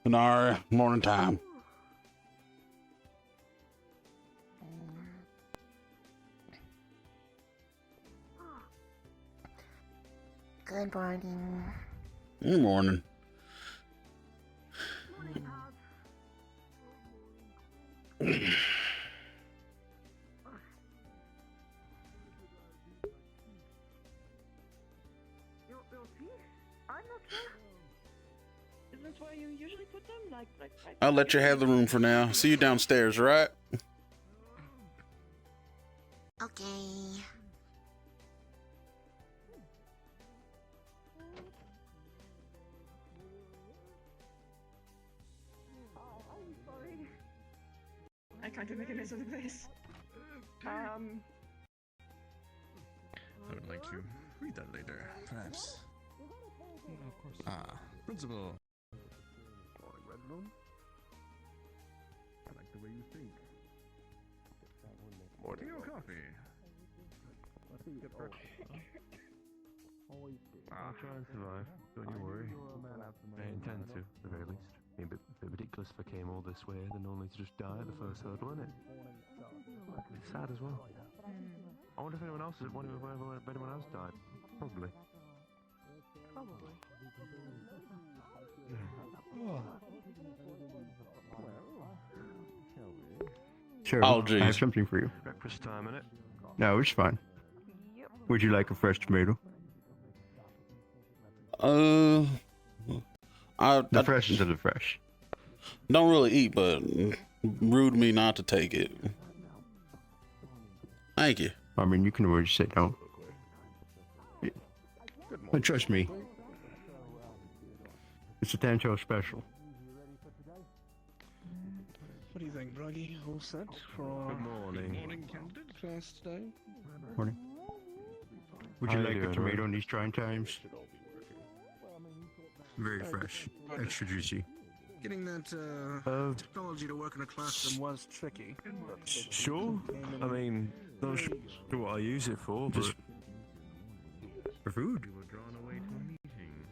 in our morning time. Good morning. Good morning. Isn't this where you usually put them? Like I'll let you have the room for now. See you downstairs, right? Okay. I'm sorry. I tried to make a mess of the place. I would like to read that later, perhaps. Of course. Principal. I like the way you think. More tea or coffee? I'll try and survive. Don't you worry. I intend to, at the very least. I mean, a bit ridiculous if I came all this way, then only to just die at the first hurdle, isn't it? It's sad as well. I wonder if anyone else has wondered if anyone else died. Probably. Sure. Oh, I have geez. something for you. Breakfast time, innit? No, it's fine. Would you like a fresh tomato? I The freshest of the fresh. don't really eat, but rude of me not to take it. Thank you. I mean, you can always say no. But trust me, it's a Tancho special. What do you think, Braggy? All set for our Good morning. candidate class today? Morning. Would you How you like a doing, tomato man? in these trying times? Very fresh, extra juicy. Getting that technology to work in a classroom was tricky. Sure. I mean, not sure what I use it for, but... Just for food. You were drawn away to a meeting.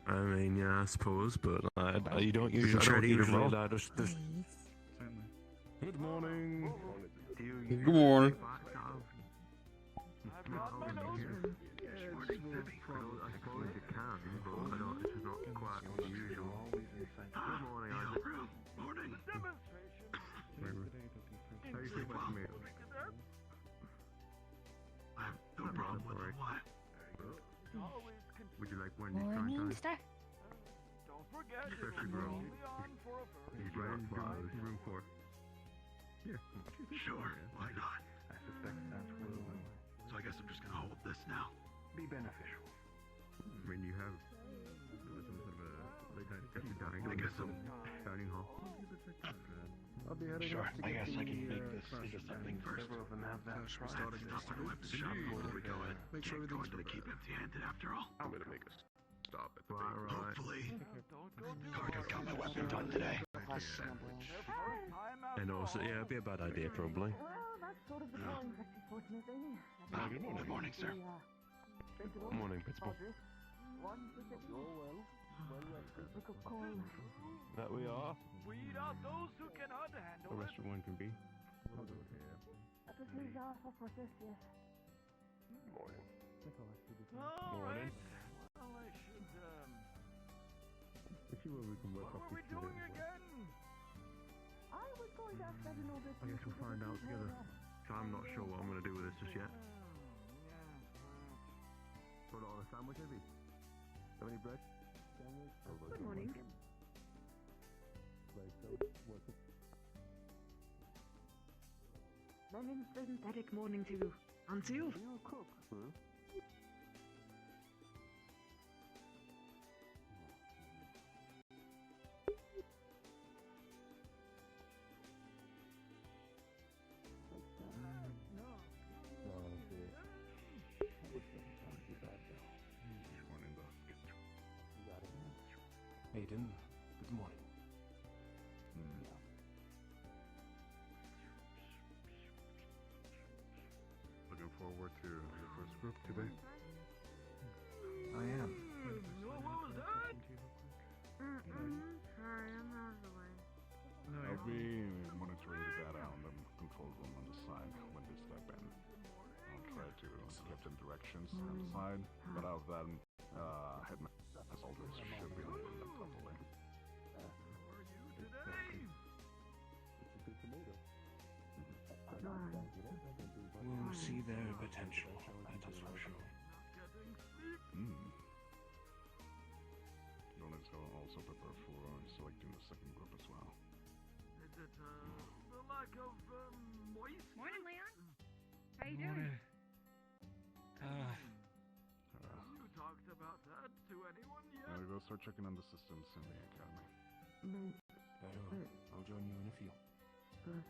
I mean, yeah, I suppose, but you don't can usually... try to eat 'em all. Good morning. Good morning. I suppose you can, but I know this is not quite unusual. Good morning, Isaac. Morning. How do you feel about tomatoes? I have no problem with them. Why? Would you like one of these Morning, trying star. Especially grown. He's right in room 4. Here. Sure, why not? I suspect that's what. So I guess I'm just gonna hold this now. Be beneficial. When you have some sort of a late night dining, I guess I'm. dining hall. I'll be heading Sure, up to I get guess I can the, make this into something first. Several of them have that. I'll start at the shop before we go in. Make sure Can't go everything's into the keep empty-handed after all. I'm gonna make a stop at the right. Hopefully. Carter got my weapon done today. And also, yeah, it'd be a bad idea, probably. Good morning, sir. Morning, Principal. That we are. Weed out those who cannot handle The rest of one can be. Morning. Morning. Well, I should, Let's see where we can work what off are we these doing tomatoes. again? I guess we'll find out together. So I'm not sure what I'm gonna do with this just yet. Put it on a sandwich, maybe? Have any bread? Good morning. Very synthetic morning to you, aren't you? Aiden, good morning. Looking forward to the first group today. I am. What was that? Sorry, I'm out of the way. I'll be monitoring the data on the control room on the side when they step in. I'll try to give them directions on the side, but out of that, headmaster, as always, should be handling them properly. We'll see their potential, that is for sure. Donuts will also prepare for selecting the second group as well. Is it, the lack of, moist? Morning, Leon. How you doing? You talked about that to anyone yet? I'll go start checking on the systems in the academy. Very well. I'll join you in a few. Well,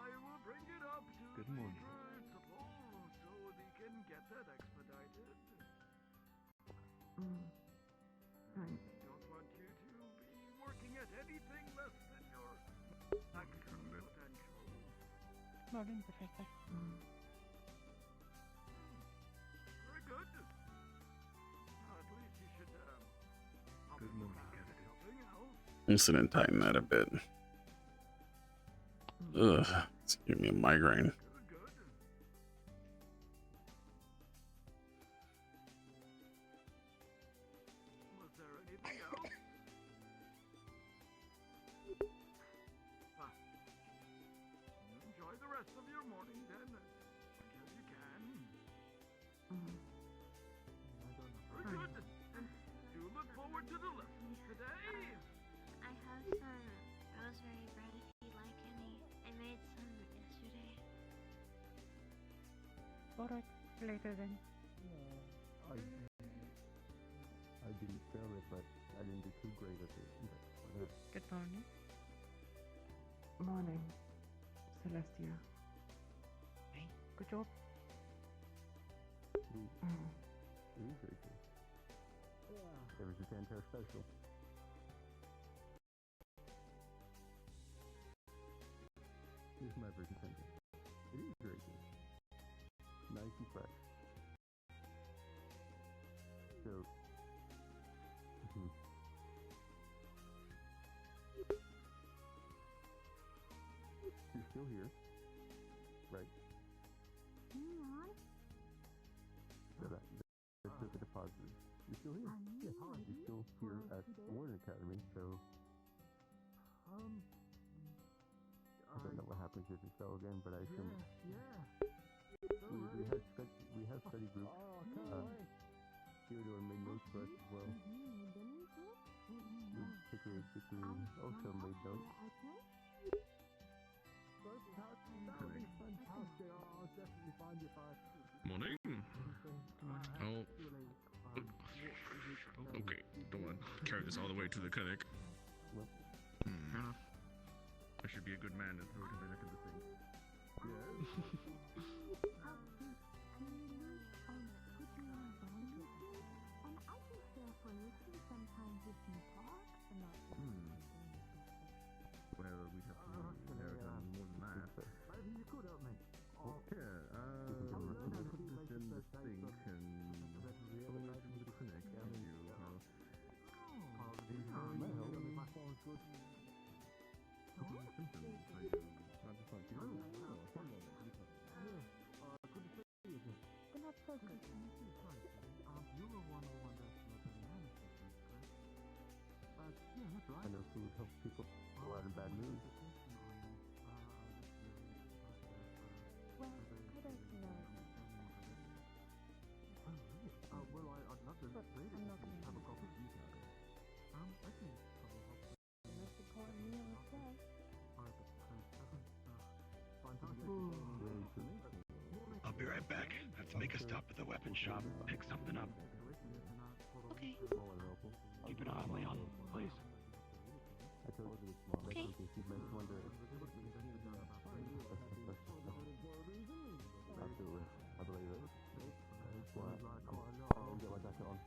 I will bring it up to Good the morning. principal so they can get that expedited. Don't want you to be working at anything less than your maximum potential. Morning, Professor. Very good. At least you should, Good morning, something else. I'm just gonna tighten that a bit. Ugh, it's giving me a migraine. Good. Was there anything else? Enjoy the rest of your morning then, as you can. Very good. Do look forward to the lessons today. I have some rosemary bread if you'd like any. I made some yesterday. Alright, later then. I didn't fail it, but I didn't do too great at it. Good morning. Morning, Celestia. Hey, good job. It is very good. There was a Santerre special. Here's my version center. It is very good. Nice and fresh. So, you're still here, right? So that's the deposit. You're still here. Yeah, you're still here at Warden Academy, so I don't know what happens if you fell again, but I assume we have study groups. Theodore made notes for us as well. Particularly also made notes. Morning. Oh. Okay, don't want to carry this all the way to the clinic. Fair enough. I should be a good man and throw it in the neck of the thing. Well, we have to inherit more than that. You could help me. Okay, put this in the sink and follow it to the clinic. And you, symptoms, are you not just like you? I know food helps people go out in bad moods. I'll be right back. I have to make a stop at the weapon shop, pick something up. Okay. Keep an eye on Leon, please. I told you it's small. Okay. You might wonder. Absolutely. I believe it. I'll get my jacket on.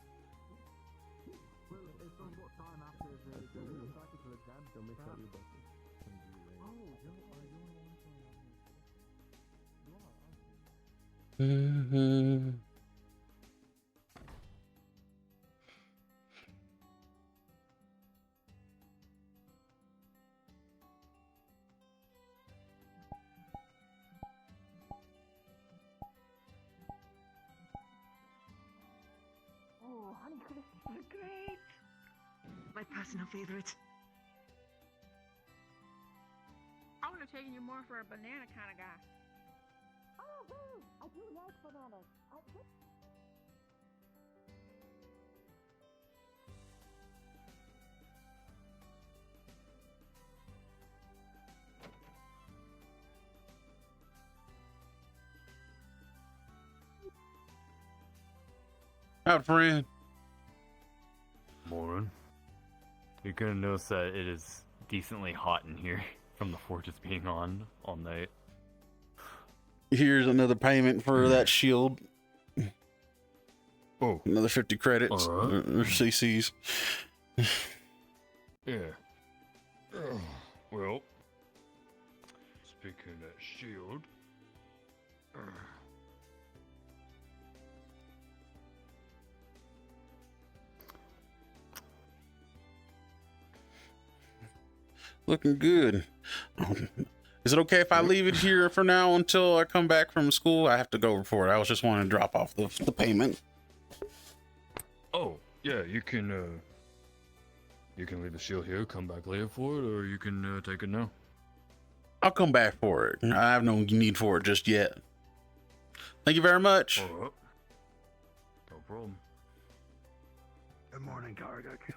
Don't miss out your buses. Great! My personal favorite. I would have taken you more for a banana kind of guy. Oh, well, I do like bananas. Out, friend. Morning. You're gonna notice that it is decently hot in here from the forges being on all night. Here's another payment for that shield. Oh. Another 50 credits Alright. or CCs. Yeah. Well, speaking of that shield, Looking good. Is it okay if I leave it here for now until I come back from school? I have to go for it. I was just wanting to drop off the payment. oh yeah, you can leave the shield here, come back later for it, or you can take it now. I'll come back for it. I have no need for it just yet. Thank you very much. Alright. No problem. Good morning, Gargak.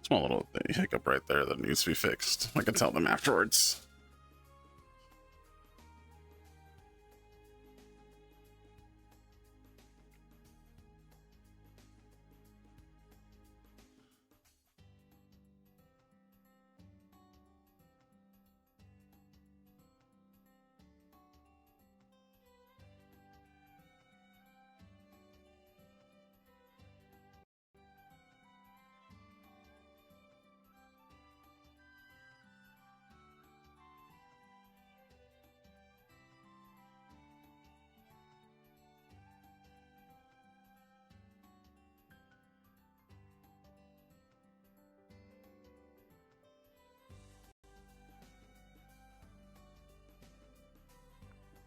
Small little hiccup right there that needs to be fixed. I can tell them afterwards.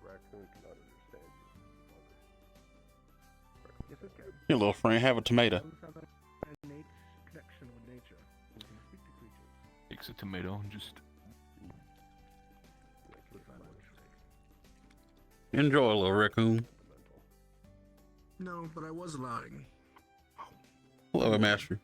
Raccoon cannot understand you. Yes, it can. Here, little friend, have a tomato. Those have an innate connection with nature. You can speak to creatures. Takes a tomato and just Enjoy, little raccoon. No, but I was lying. Hello, master.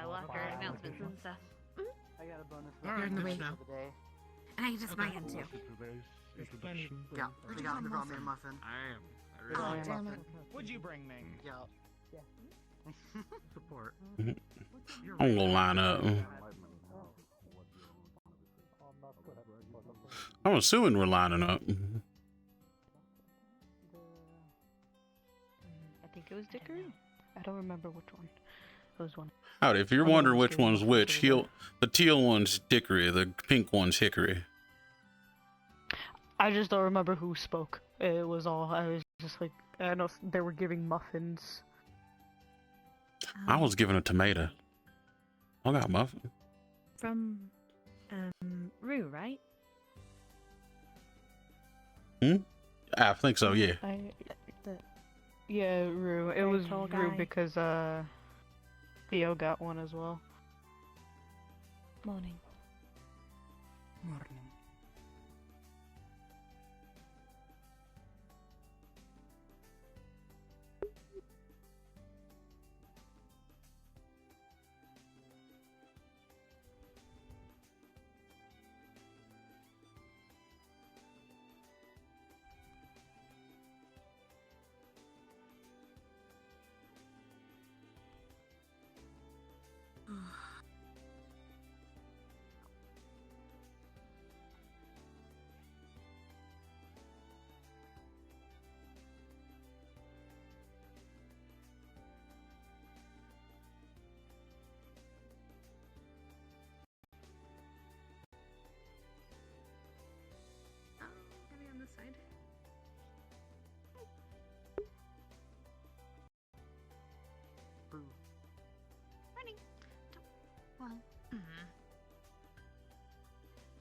Walker announcements and stuff. I got a bonus. You're in the way. of the day. And I just buy him too. Yeah, they brought me a muffin. Oh, damn it. Would you bring me? Yeah. Support. I'm gonna line up. I'm assuming we're lining up. I think it was Dickory. I don't remember which one. It was one. Howdy, if you're wondering which one's which, the teal one's Dickory, the pink one's Hickory. I just don't remember who spoke. It was all. I was just like, I don't know if they were giving muffins. I was given a tomato. I got a muffin. From, Rue, right? I think so, yeah. Yeah, Rue. It was tall Rue guy. because Theo got one as well. Morning. Morning. Well,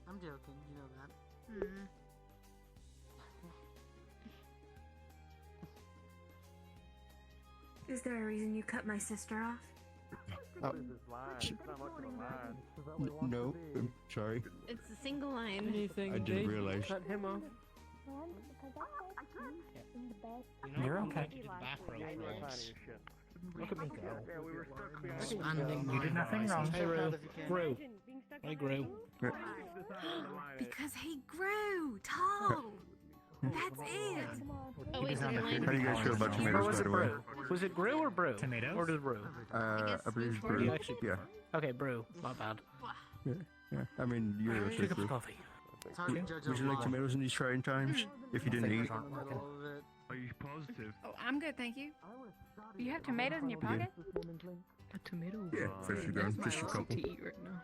I'm joking, you know that. Is there a reason you cut my sister off? No, I'm sorry. It's a single line. I didn't realize. Cut him off. You're okay. Look at me go. You did nothing wrong. Hey, Grew. I grew. Because he grew tall. That's it. Oh, wait, How do you guys feel about tomatoes, by the way? Was it Grew or Brew? Tomatoes? Or just Brew? I believe it's You brew. actually- Yeah. Okay, Brew. My bad. Yeah. I mean, you're a Two cups brew. of coffee. It's hard to judge Would you like tomatoes in these trying times? If you didn't eat. Are you positive? Oh, I'm good, thank you. You have tomatoes in your pocket? A tomato. Yeah, freshly grown. Just a couple. To eat right now.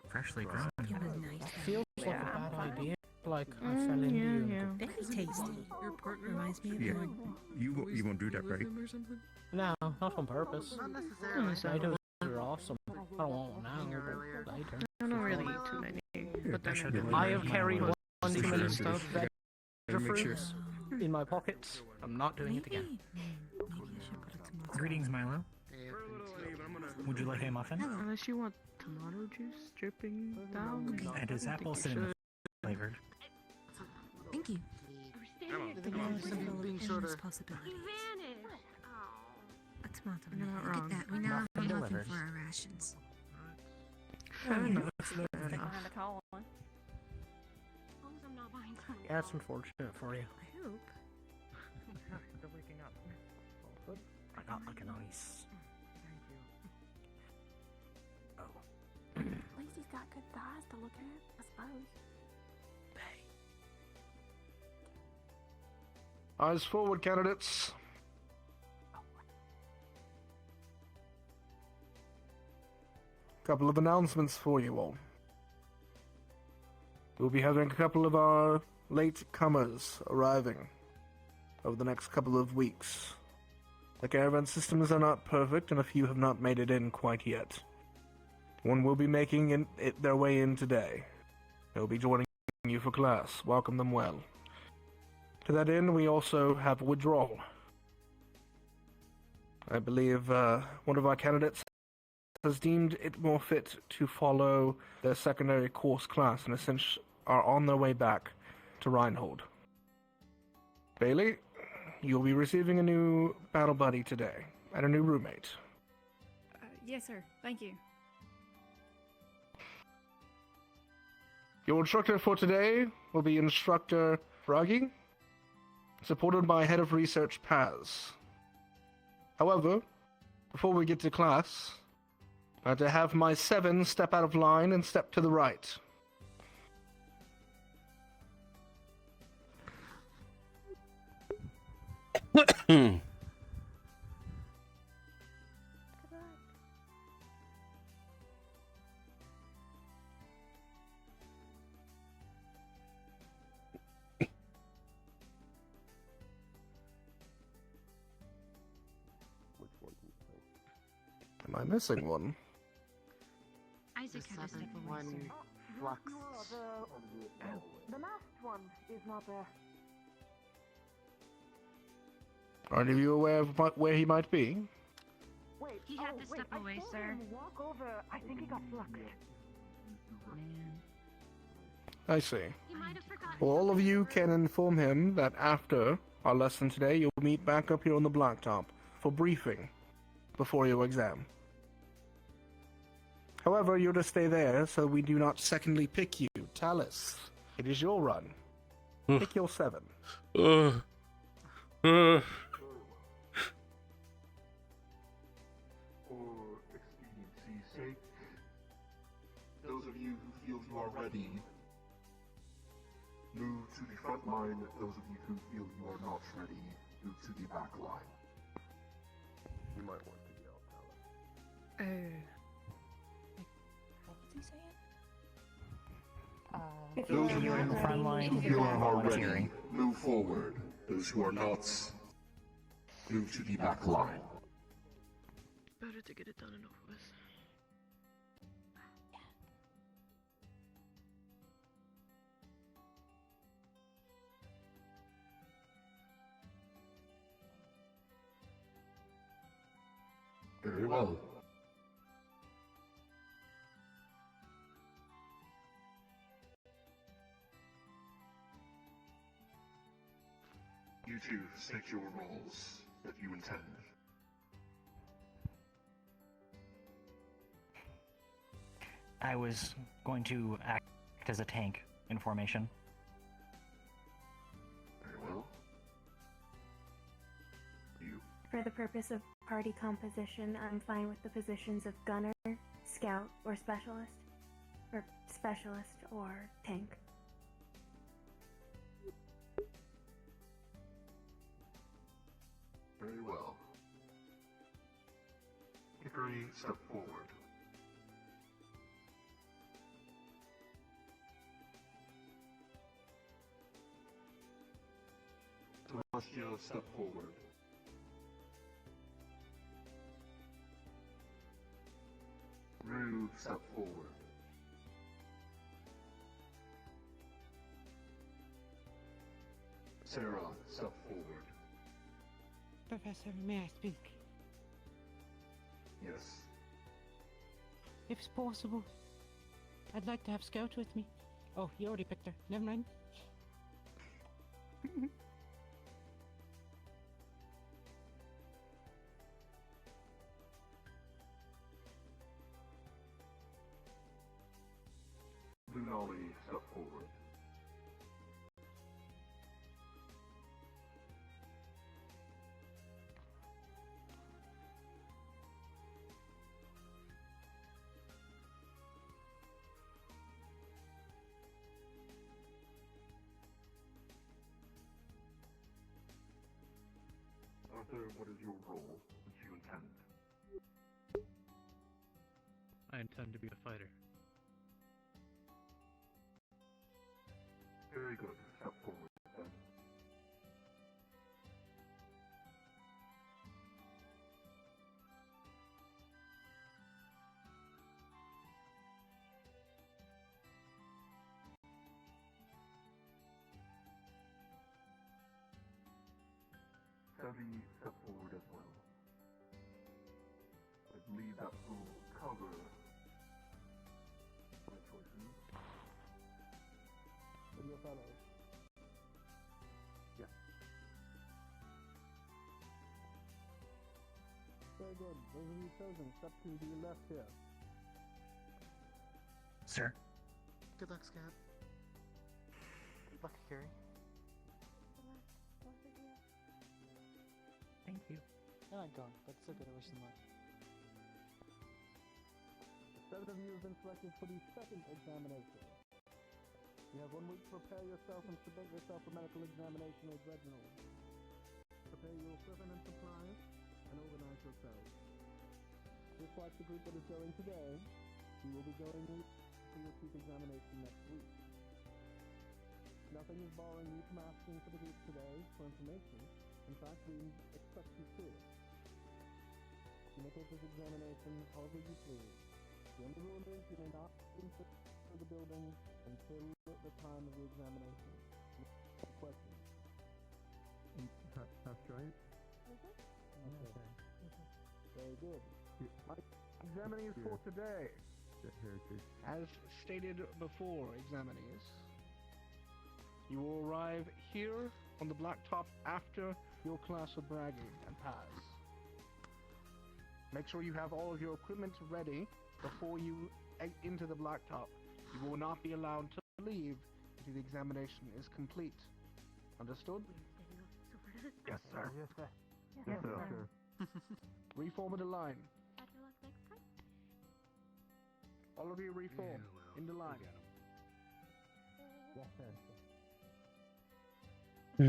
Freshly grown. Feels like a bad idea. Like I fell into you. Very tasty. Your partner reminds me of Yeah. mine. You won't do that, right? No, not on purpose. Not necessarily. Tomatoes are awesome. I don't want one now, but later. I don't really eat too many. But then Actually, again, I have carried one too many stuff veg Gotta make sure. fruits in my pockets. I'm not doing it again. Maybe I should put some more. Greetings, Milo. Would you like a muffin? unless you want tomato juice dripping down. It is I don't apple think you cinnamon should. flavored. Thank you. Being Endless shorter. possibilities. A tomato. You're not Look at wrong. that. We now have Muffin nothing delivered. for our rations. Fair enough. Behind the tall one. as long as I'm not buying some. That's unfortunate for you. I hope. Still waking up. I got like a nice. Oh. At least he's got good thighs to look at, I suppose. Eyes forward, candidates. Couple of announcements for you all. We'll be having a couple of our late comers arriving over the next couple of weeks. The caravan systems are not perfect, and a few have not made it in quite yet. One will be making their way in today. They'll be joining you for class. Welcome them well. To that end, we also have withdrawal. I believe one of our candidates has deemed it more fit to follow their secondary course class and essentially are on their way back to Reinhold. Bailey, you'll be receiving a new battle buddy today and a new roommate. Yes, sir. Thank you. Your instructor for today will be Instructor Bragi, supported by Head of Research Paz. However, before we get to class, I have to have my 7 step out of line and step to the right. Am I missing one? Isaac had a step away, One sir. flux. The last one is not there. Are any of you aware of where he might be? Wait, He had to step away, I saw sir. him walk over. I think he got fluxed. I see. He might have forgotten. Well, all of you can inform him that after our lesson today, you'll meet back up here on the blacktop for briefing before your exam. However, you're to stay there so we do not secondly pick you. Talus, it is your run. Pick your 7. For expediency's sake, those of you who feel you are ready, move to the front line. Those of you who feel you are not ready, move to the back line. You might want to yell, Talus. What was he saying? If you're in the front line, Those who are ready, move forward. Those who are not, move to the back line. Better to get it done and over with. Very well. You two state your roles that you intend. I was going to act as a tank in formation. Very well. You. For the purpose of party composition, I'm fine with the positions of gunner, scout, or specialist. Or specialist or tank. Very well. Hickory, step forward. Celestial, step forward. Rue, step forward. Sarah, step forward. Professor, may I speak? Yes. If it's possible, I'd like to have Scout with me. Oh, you already picked her. Never mind. Lunali, step forward. Arthur, what is your role that you intend? I intend to be a fighter. Very good. Step forward then. Sevi, step forward as well. I believe that will cover my choices. With your fellows. Yes. Very good. Those of you chosen, step to the left here. Sir. Good luck, Scout. Good luck, Carrie. Thank you. I like going, but it's okay to wish them luck. 7 of you have been selected for the second examination. You have 1 week to prepare yourself and submit yourself for medical examination with Reginald. Prepare your equipment and supplies, and organize yourselves. Just like the group that is going today, you will be going for your chief examination next week. Nothing is barring you from asking for the group today for information. In fact, we expect you to. You may take this examination however you please. The only rule is you may not enter the building until the time of the examination. Questions? Half giant? Okay. Very good. My examinees for today. As stated before, examinees, you will arrive here on the blacktop after your class of bragging and pass. Make sure you have all of your equipment ready before you enter the blacktop. You will not be allowed to leave until the examination is complete. Understood? Yes, sir. Yes, sir. Yes, sir. Reform in the line. All of you reform in the line. Yes, sir. I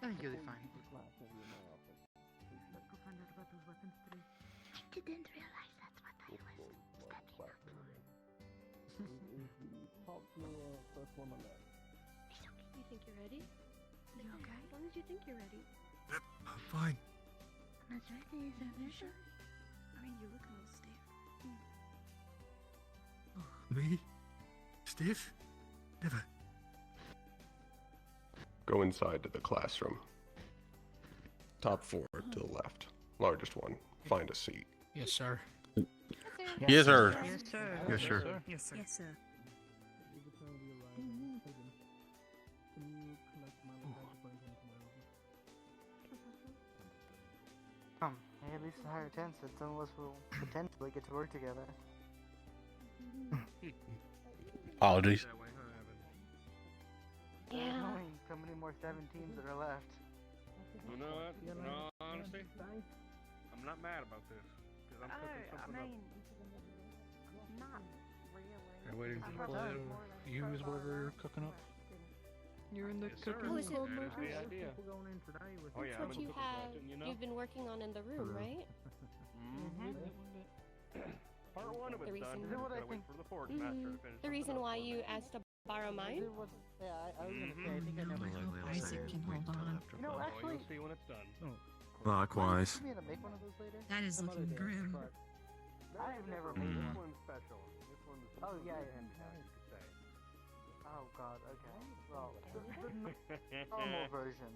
think you'll be fine. I didn't realize that's what I was stepping up for. Top floor, first one on left. It's okay. You think you're ready? You okay? As long as you think you're ready. Yep, I'm fine. I'm as ready as ever. Sure? I mean, you look a little stiff. Me? Stiff? Never. Go inside to the classroom. Top floor to the left. Largest one. Find a seat. Yes, sir. Yes, sir. Yes, sir. Yes, sir. Yes, sir. Yes, sir. Hey, at least in higher 10 said some of us will potentially get to work together. Apologies. Yeah. Knowing how many more 17s that are left. You know what? In all honesty, I'm not mad about this. Because I'm cooking something up. Not really. Are waiting for the plate of use whatever you're cooking up? You're in the Yes, sir. cooking Oh, is it- club, That is the Marcus? idea. Oh yeah, I'm That's what in the you cooking have. section, you know? You've been working on in the room, right? Part one of The it's reason- done. Is it what I Gotta wait think- for the forge master to finish. The reason something why else for you me. asked to borrow mine? I was gonna say, I think I know my Isaac can hold on. You know, Oh, actually, you'll see when it's done. Likewise. you mean to make one of those later? That is looking grim. I've never made This one. one's special. This one's Oh, yeah, handicap, you could say. Oh god, okay. Well, the normal version.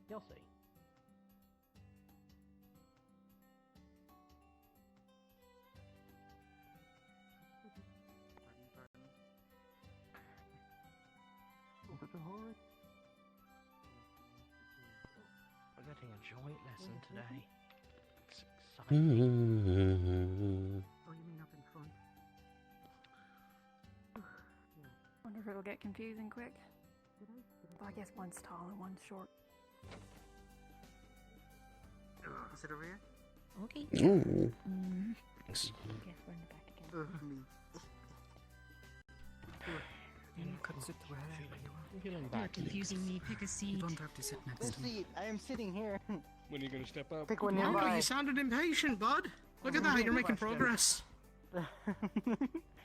You'll see. We're getting a joint lesson today. It's exciting. Oh, you mean up in front? Wonder if it'll get confusing quick. Well, I guess one's tall and one's short. Is it over here? Okay. Ooh. Guess we're in the back again. Me. Feeling You're back. confusing me. Pick a seat. have to sit next This seat, I am sitting here. When are you gonna step up? Pick one Marco, nearby. you sounded impatient, bud. Look at that, you're making progress.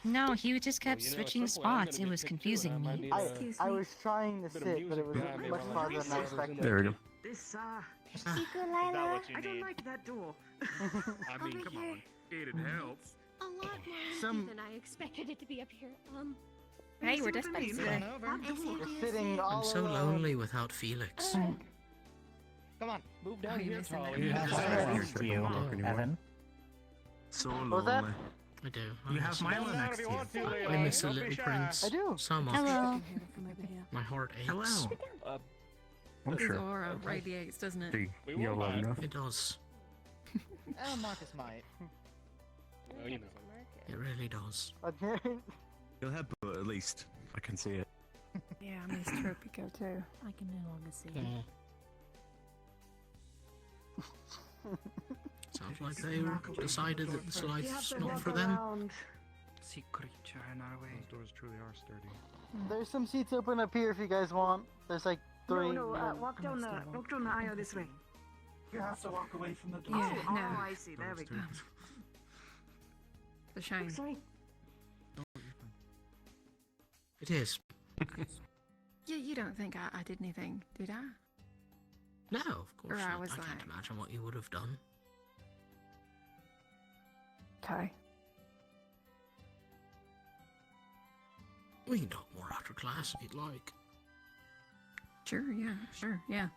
No, he just kept Well, you know, at switching some point I'm spots. gonna It be was picked too, confusing and I might me. need a Excuse I me. was trying to bit of sit, but it was music behind me much while I'm farther than I doing expected. There we go. This, Is that what you I don't need? like that door. I mean, come on. It'd help. A lot more Some- than I expected it to be up here. Hey, we're just buddies today. We're sitting all I'm so alone. lonely without Felix. Come on, move down Oh, you here, missing Tolly. that? You have Yeah. one for you, Evan. So What was that? lonely. I do. You have my Milo next to you. I miss the little prince I do. so much. Hello. From over here. My heart aches. Hello. I'm His sure. aura radiates, doesn't it? See, We you're won't well mind. enough. It does. Oh, Marcus might. Oh, you know. It really does. You'll have, but at least I can see it. Yeah, I miss Tropico too. I can no longer see. Yeah. Sounds like they decided that this life's not for them. Sea creature in our way. Those doors truly are sturdy. There's some seats open up here if you guys want. There's like three. Walk down the aisle this way. You have to walk away from the door. Yeah, no. I see. There we go. The shame. Sorry. It is. Yeah, you don't think I did anything, did I? No, of course Or I not. was I can't like- imagine what you would have done. Okay. We can talk more after class if you'd like. Sure, yeah.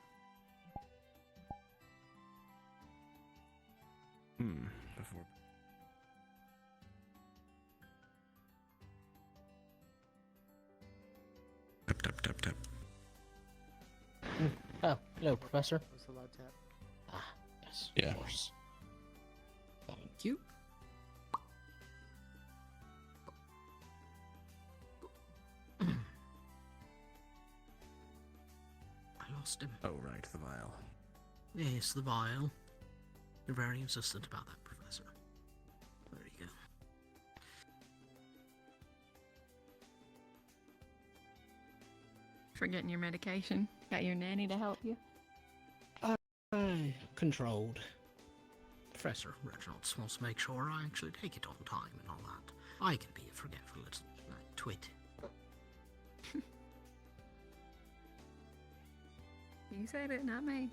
Before. Tap, tap, tap, tap. Oh, hello, Professor. What's the loud tap? Ah, yes, Yeah. of course. Thank you. I lost him. Oh, right, the vial. Yes, the vial. You're very insistent about that, Professor. There you go. Forgetting your medication. Got your nanny to help you. Controlled. Professor Reginald wants to make sure I actually take it on time and all that. I can be a forgetful little twit. You said it, not me.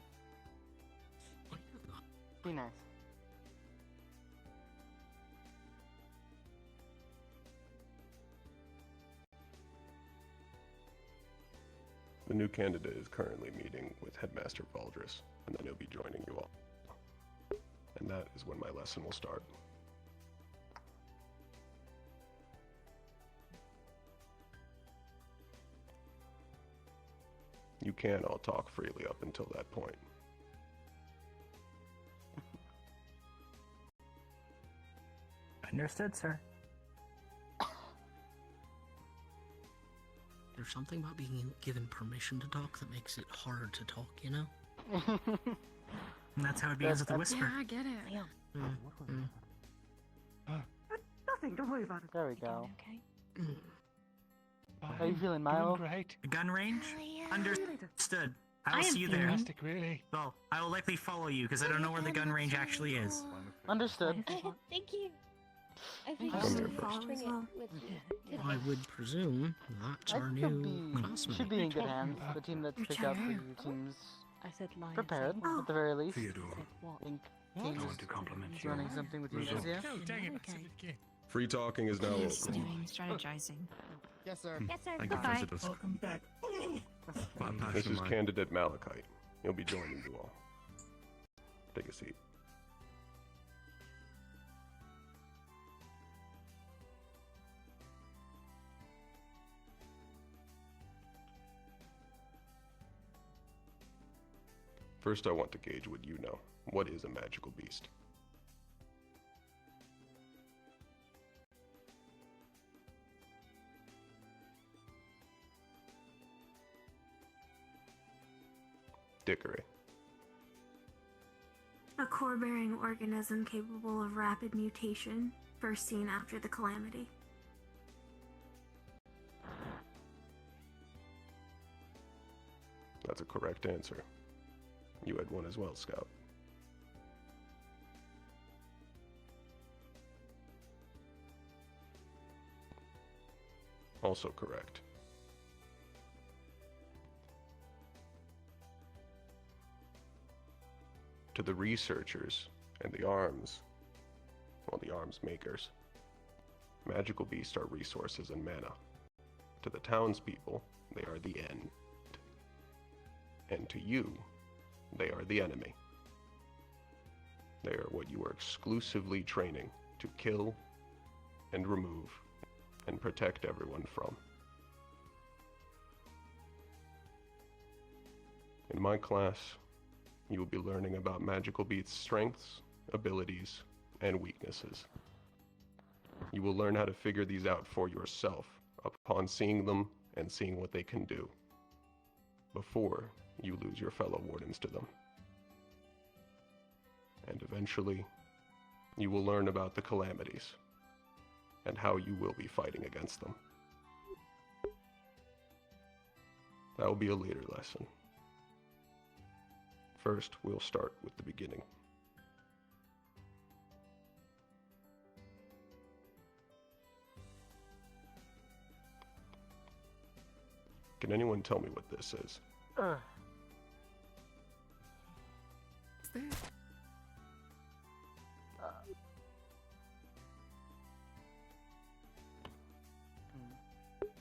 Be nice. The new candidate is currently meeting with Headmaster Valdris, and then he'll be joining you all. And that is when my lesson will start. You can all talk freely up until that point. Understood, sir. There's something about being given permission to talk that makes it hard to talk, you know? And that's how it begins with a whisper. Yeah, I get it. Nothing, don't worry about it. There we go. Okay. How you feeling, Milo? Great. Gun range? Understood. I I will am see you there. Fantastic, really. Well, I will likely follow you because I don't know where the gun range actually is. Understood. Thank you. I think Come there first. bring it with you. I would presume that's our new classmate. Should be in good hands. The team that's picked out for you seems prepared, at the very least. Think team is running something with you guys, yeah? Oh, dang it. Free talking is now What open. is doing? Strategizing. Yes, sir. Yes, sir. Thank you, Bye-bye. visitors. Welcome back. This is candidate Malachite. He'll be joining you all. Take a seat. First, I want to gauge what you know. What is a magical beast? Dickory. A core-bearing organism capable of rapid mutation, first seen after the calamity. That's a correct answer. You had one as well, Scout. Also correct. To the researchers and the arms makers, magical beasts are resources and mana. To the townspeople, they are the end. And to you, they are the enemy. They are what you are exclusively training to kill and remove and protect everyone from. In my class, you will be learning about magical beasts' strengths, abilities, and weaknesses. You will learn how to figure these out for yourself upon seeing them and seeing what they can do, before you lose your fellow wardens to them. And eventually, you will learn about the calamities and how you will be fighting against them. That will be a later lesson. First, we'll start with the beginning. Can anyone tell me what this is?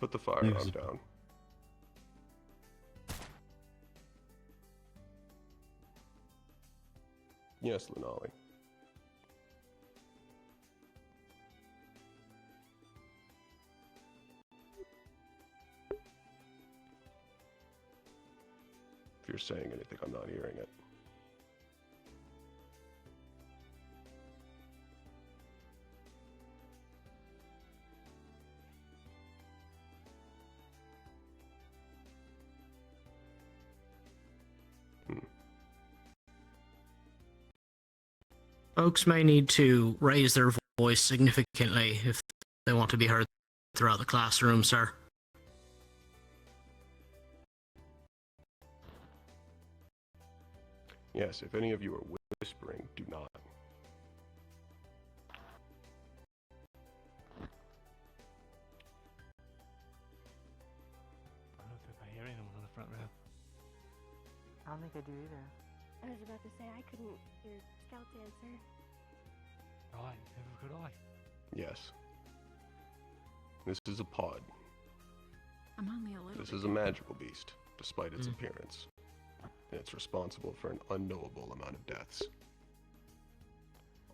Put the firearm down. Yes, Lunali. If you're saying anything, I'm not hearing it. Folks may need to raise their voice significantly if they want to be heard throughout the classroom, sir. Yes, if any of you are whispering, do not. I don't think I hear anyone on the front row. I don't think I do either. I was about to say I couldn't hear Scout's answer. Right, never could I. Yes. This is a pod. I'm only a little This bit is a magical beast. despite its appearance, and it's responsible for an unknowable amount of deaths.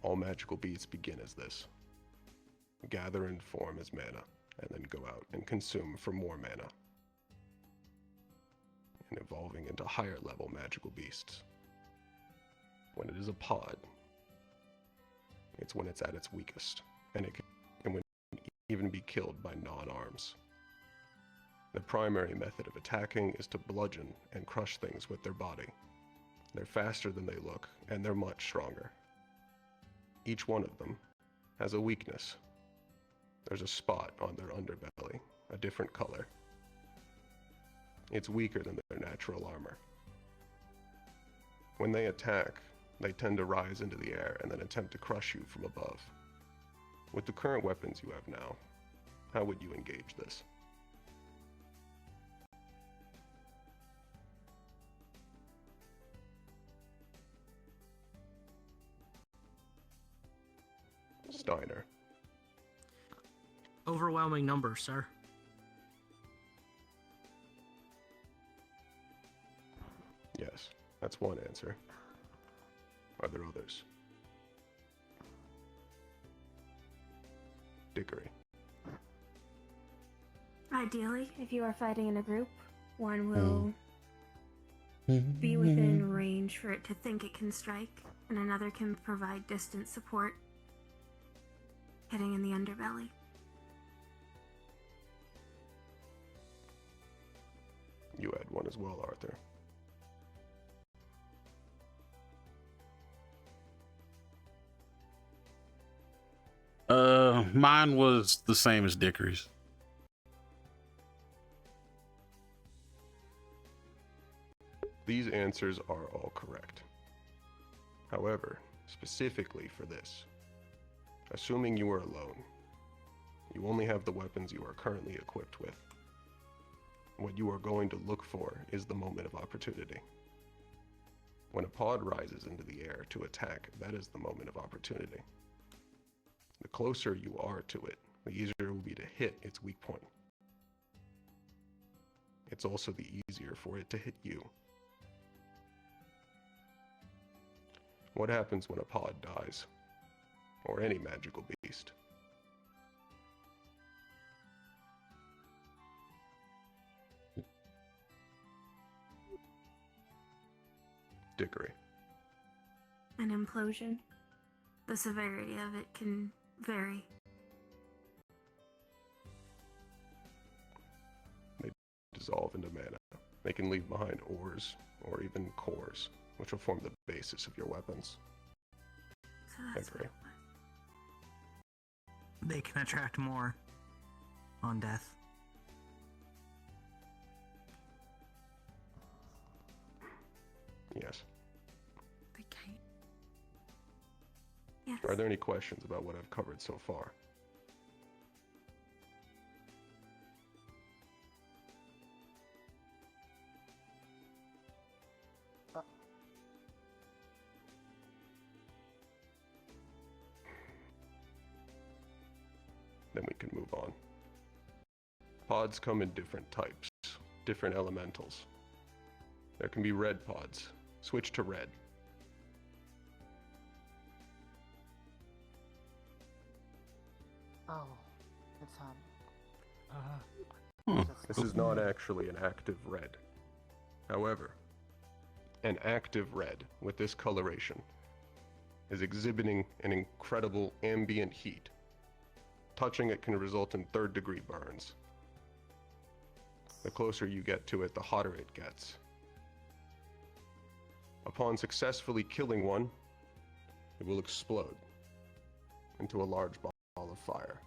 All magical beasts begin as this. Gather and form as mana, and then go out and consume for more mana, and evolving into higher level magical beasts. When it is a pod, it's when it's at its weakest, and it can even be killed by non-arms. The primary method of attacking is to bludgeon and crush things with their body. They're faster than they look, and they're much stronger. Each one of them has a weakness. There's a spot on their underbelly, a different color. It's weaker than their natural armor. When they attack, they tend to rise into the air and then attempt to crush you from above. With the current weapons you have now, how would you engage this? Steiner. Overwhelming number, sir. Yes, that's one answer. Are there others? Dickory. Ideally, if you are fighting in a group, one will be within range for it to think it can strike, and another can provide distant support, hitting in the underbelly. You had one as well, Arthur. Mine was the same as Dickory's. These answers are all correct. However, specifically for this, assuming you are alone, you only have the weapons you are currently equipped with. What you are going to look for is the moment of opportunity. When a pod rises into the air to attack, that is the moment of opportunity. The closer you are to it, the easier it will be to hit its weak point. It's also the easier for it to hit you. What happens when a pod dies? Or any magical beast? Dickory. An implosion. The severity of it can vary. They dissolve into mana. They can leave behind ores, or even cores, which will form the basis of your weapons. So that's Dickory. They can attract more on death. Yes. They can't. Yes. Are there any questions about what I've covered so far? Then we can move on. Pods come in different types, different elementals. There can be red pods. Switch to red. Oh, it's This is not actually an active red. However, an active red with this coloration is exhibiting an incredible ambient heat. Touching it can result in third-degree burns. The closer you get to it, the hotter it gets. Upon successfully killing one, it will explode into a large ball of fire.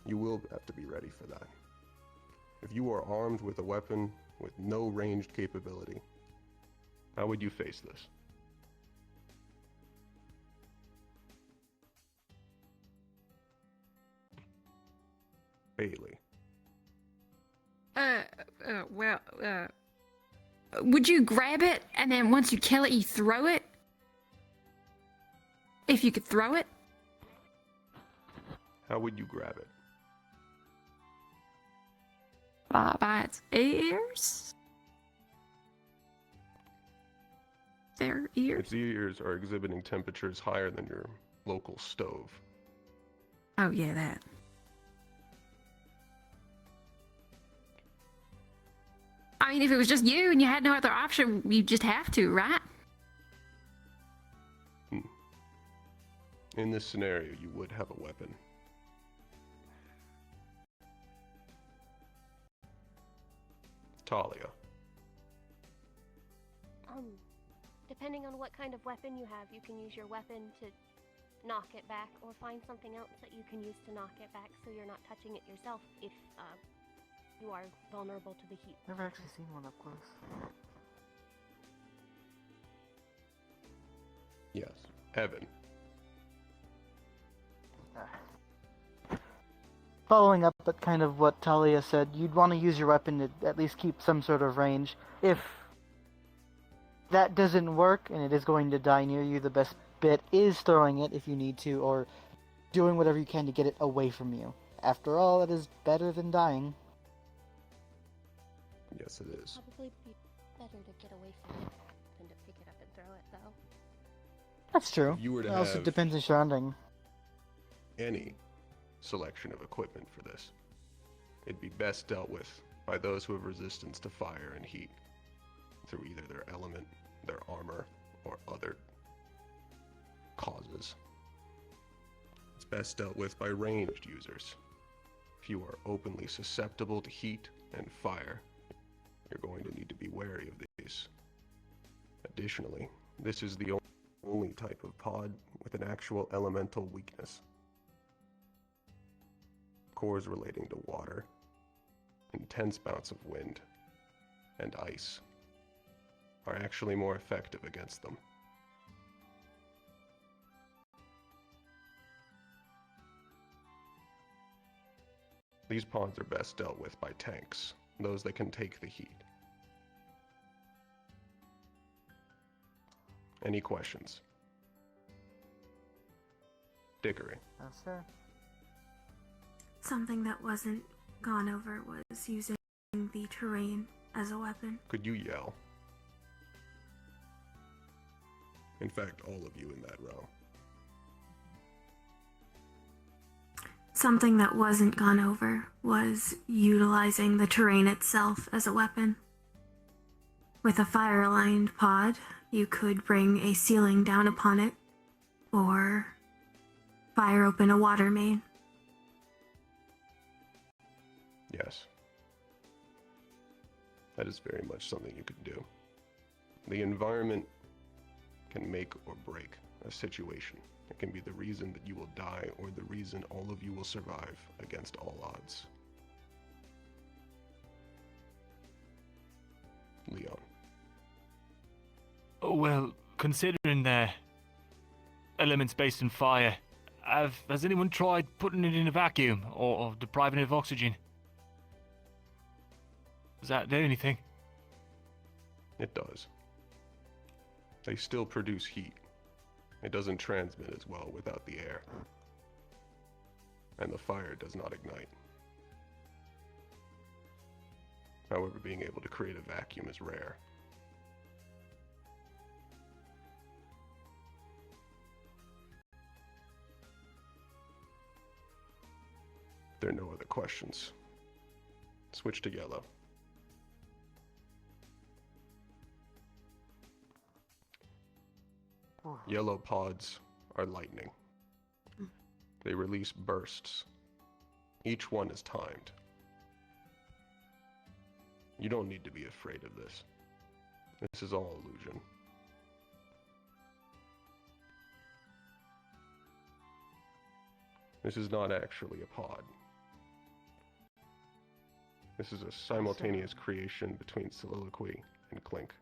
You will have to be ready for that. If you are armed with a weapon with no ranged capability, how would you face this? Bailey. Would you grab it and then once you kill it, you throw it? If you could throw it? How would you grab it? by its ears? Their ears? Its ears are exhibiting temperatures higher than your local stove. Oh, yeah, that. I mean, if it was just you and you had no other option, you just have to, right? In this scenario, you would have a weapon. Talia. Depending on what kind of weapon you have, you can use your weapon to knock it back, or find something else that you can use to knock it back so you're not touching it yourself if you are vulnerable to the heat. Never actually seen one up close. Yes. Evan. Following up at kind of what Talia said, you'd want to use your weapon to at least keep some sort of range. If that doesn't work and it is going to die near you, the best bit is throwing it if you need to, or doing whatever you can to get it away from you. After all, it is better than dying. Yes, it is. Probably be better to get away from it than to pick it up and throw it, though. That's true. If you were to It also have depends on surrounding. any selection of equipment for this, it'd be best dealt with by those who have resistance to fire and heat through either their element, their armor, or other causes. It's best dealt with by ranged users. If you are openly susceptible to heat and fire, you're going to need to be wary of these. Additionally, this is the only type of pod with an actual elemental weakness. Cores relating to water, intense bouts of wind, and ice are actually more effective against them. These pods are best dealt with by tanks, those that can take the heat. Any questions? Dickory. That's fair. Something that wasn't gone over was using the terrain as a weapon. Could you yell? In fact, all of you in that row. Something that wasn't gone over was utilizing the terrain itself as a weapon. With a fire-aligned pod, you could bring a ceiling down upon it, or fire open a water main. Yes. That is very much something you could do. The environment can make or break a situation. It can be the reason that you will die or the reason all of you will survive against all odds. Leon. Oh, well, considering the elements based in fire, has anyone tried putting it in a vacuum or depriving it of oxygen? Does that do anything? It does. They still produce heat. It doesn't transmit as well without the air. And the fire does not ignite. However, being able to create a vacuum is rare. If there are no other questions, switch to yellow. Yellow pods are lightning. They release bursts. Each one is timed. You don't need to be afraid of this. This is all illusion. This is not actually a pod. This is a simultaneous creation between Soliloquy and Clink.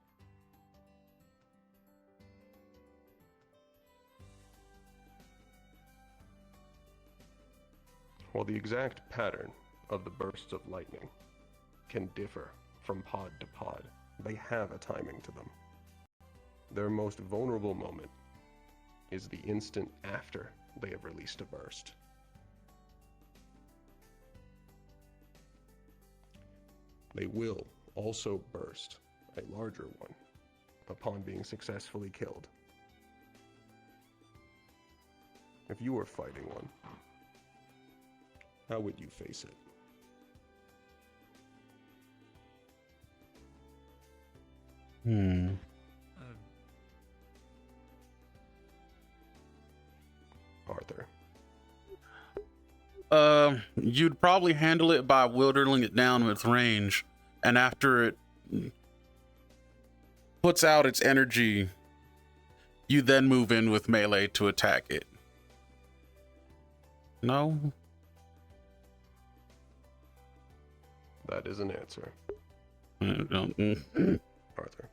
While the exact pattern of the bursts of lightning can differ from pod to pod, they have a timing to them. Their most vulnerable moment is the instant after they have released a burst. They will also burst, a larger one, upon being successfully killed. If you were fighting one, how would you face it? Arthur. You'd probably handle it by wildering it down with range, and after it puts out its energy, you then move in with melee to attack it. No? That is an answer. Arthur.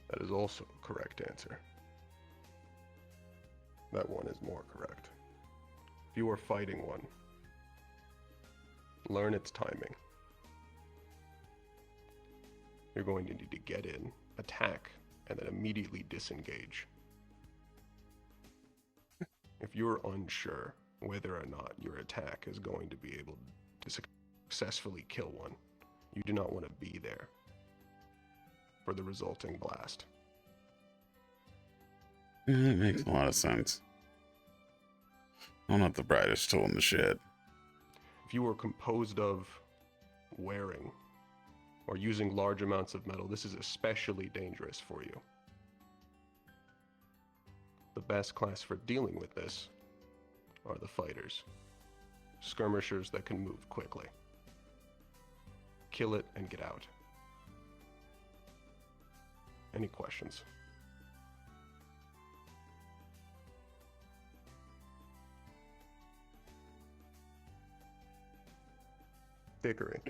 That is also a correct answer. That one is more correct. If you are fighting one, learn its timing. You're going to need to get in, attack, and then immediately disengage. If you're unsure whether or not your attack is going to be able to successfully kill one, you do not want to be there for the resulting blast. It makes a lot of sense. I'm not the brightest tool in the shed. If you are composed of wearing or using large amounts of metal, this is especially dangerous for you. The best class for dealing with this are the fighters. Skirmishers that can move quickly. Kill it and get out. Any questions? Bickering.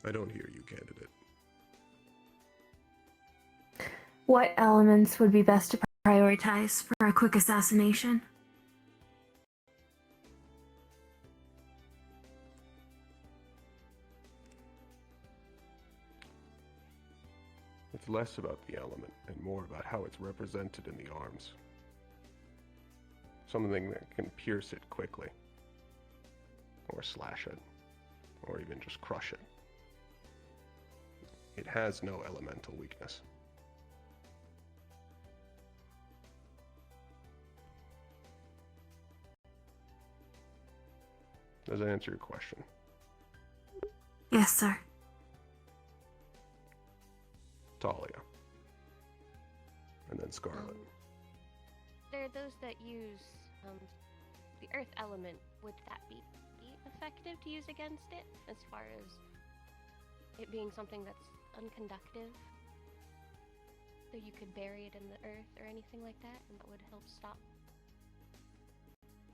I don't hear you, candidate. What elements would be best to prioritize for a quick assassination? It's less about the element and more about how it's represented in the arms. Something that can pierce it quickly, or slash it, or even just crush it. It has no elemental weakness. Does that answer your question? Yes, sir. Talia. And then Scarlet. There are those that use the earth element. Would that be effective to use against it, as far as it being something that's unconductive? So you could bury it in the earth or anything like that, and that would help stop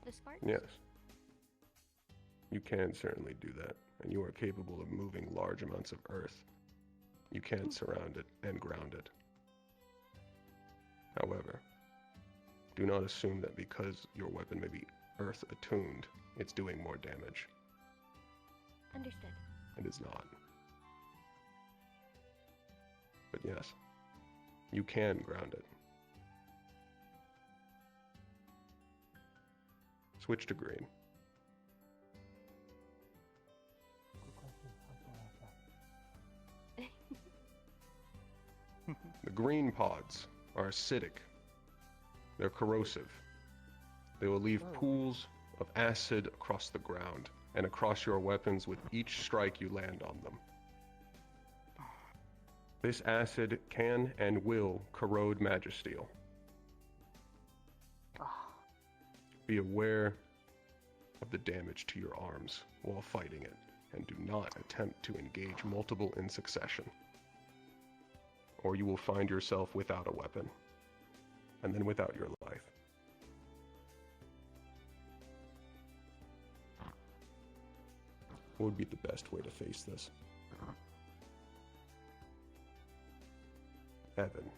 the sparks? Yes. You can certainly do that, and you are capable of moving large amounts of earth. You can surround it and ground it. However, do not assume that because your weapon may be earth attuned, it's doing more damage. Understood. It is not. But yes, you can ground it. Switch to green. The green pods are acidic. They're corrosive. They will leave pools of acid across the ground and across your weapons with each strike you land on them. This acid can and will corrode magisteel. Be aware of the damage to your arms while fighting it, and do not attempt to engage multiple in succession, or you will find yourself without a weapon, and then without your life. What would be the best way to face this? Evan.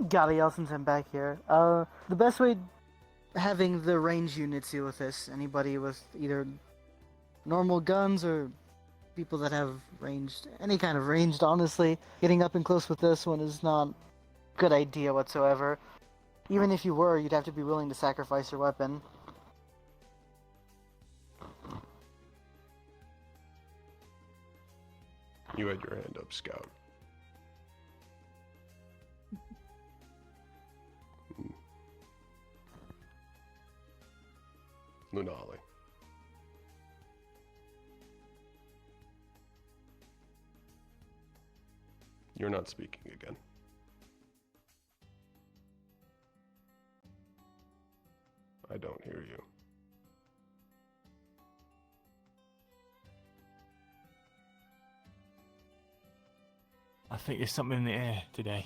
Gadiel, since I'm back here, the best way having the range units deal with this, anybody with either normal guns or people that have ranged, any kind of ranged, honestly, getting up and close with this one is not a good idea whatsoever. Even if you were, you'd have to be willing to sacrifice your weapon. You had your hand up, Scout. Lunali. You're not speaking again. I don't hear you. I think there's something in the air today.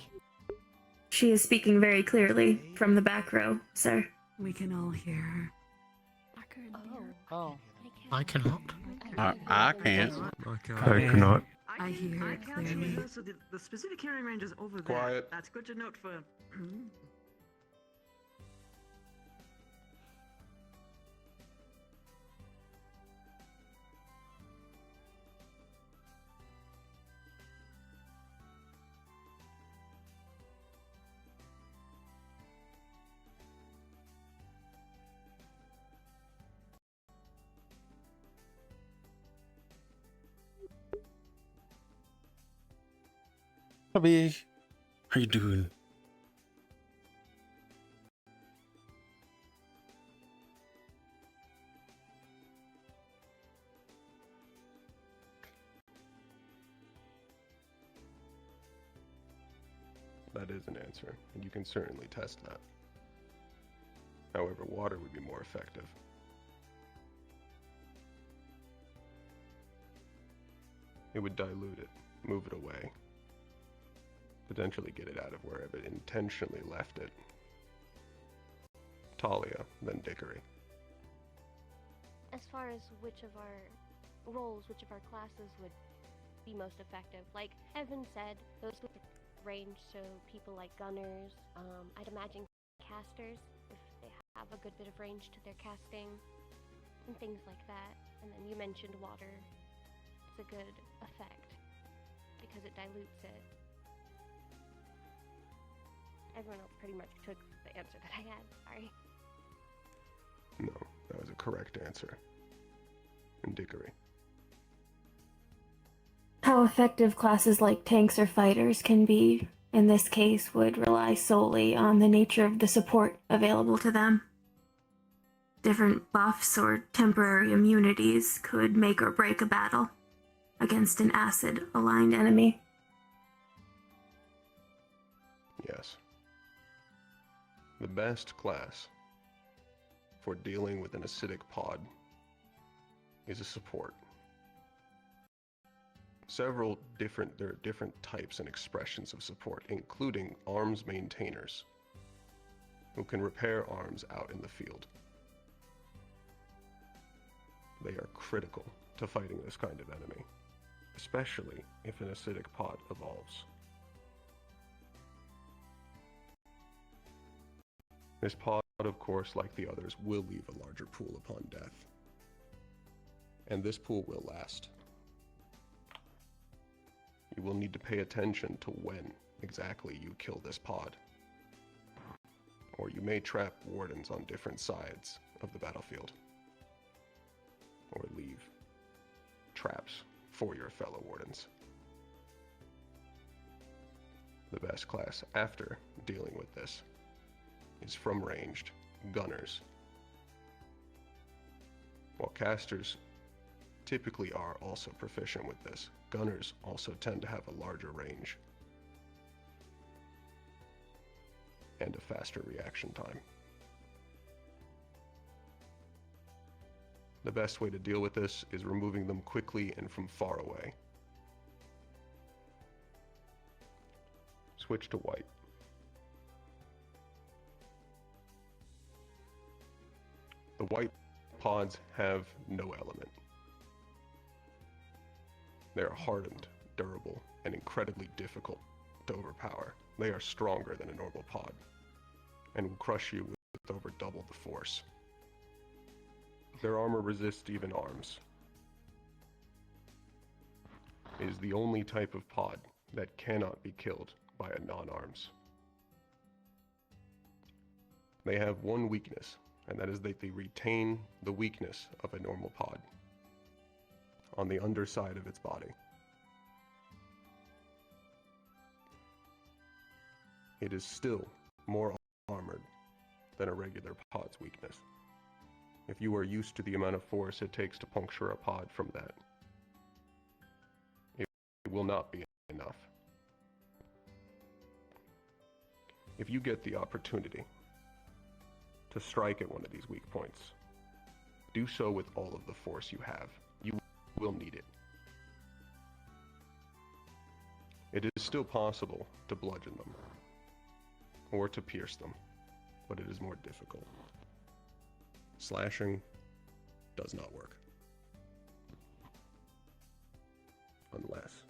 She is speaking very clearly from the back row, sir. We can all hear her. Oh. I cannot. I can't. I cannot. I hear her clearly. So the specific hearing range is over there. Quiet. That's good to note for. Bobby, how you doing? That is an answer, and you can certainly test that. However, water would be more effective. It would dilute it, move it away, potentially get it out of wherever it intentionally left it. Talia, then Dickory. As far as which of our roles, which of our classes would be most effective, like Evan said, those with the range, so people like gunners, I'd imagine casters, if they have a good bit of range to their casting, and things like that. And then you mentioned water. It's a good effect, because it dilutes it. Everyone else pretty much took the answer that I had, sorry. No, that was a correct answer. And Dickory. How effective classes like tanks or fighters can be, in this case, would rely solely on the nature of the support available to them. Different buffs or temporary immunities could make or break a battle against an acid-aligned enemy. Yes. The best class for dealing with an acidic pod is a support. There are different types and expressions of support, including arms maintainers, who can repair arms out in the field. They are critical to fighting this kind of enemy, especially if an acidic pod evolves. This pod, of course, like the others, will leave a larger pool upon death. And this pool will last. You will need to pay attention to when exactly you kill this pod. Or you may trap wardens on different sides of the battlefield. Or leave traps for your fellow wardens. The best class after dealing with this is from ranged gunners. While casters typically are also proficient with this, gunners also tend to have a larger range and a faster reaction time. The best way to deal with this is removing them quickly and from far away. Switch to white. The white pods have no element. They are hardened, durable, and incredibly difficult to overpower. They are stronger than a normal pod, and will crush you with over double the force. Their armor resists even arms. It is the only type of pod that cannot be killed by a non-arms. They have one weakness, and that is that they retain the weakness of a normal pod on the underside of its body. It is still more armored than a regular pod's weakness. If you are used to the amount of force it takes to puncture a pod from that, it will not be enough. If you get the opportunity to strike at one of these weak points, do so with all of the force you have. You will need it. It is still possible to bludgeon them, or to pierce them, but it is more difficult. Slashing does not work. Unless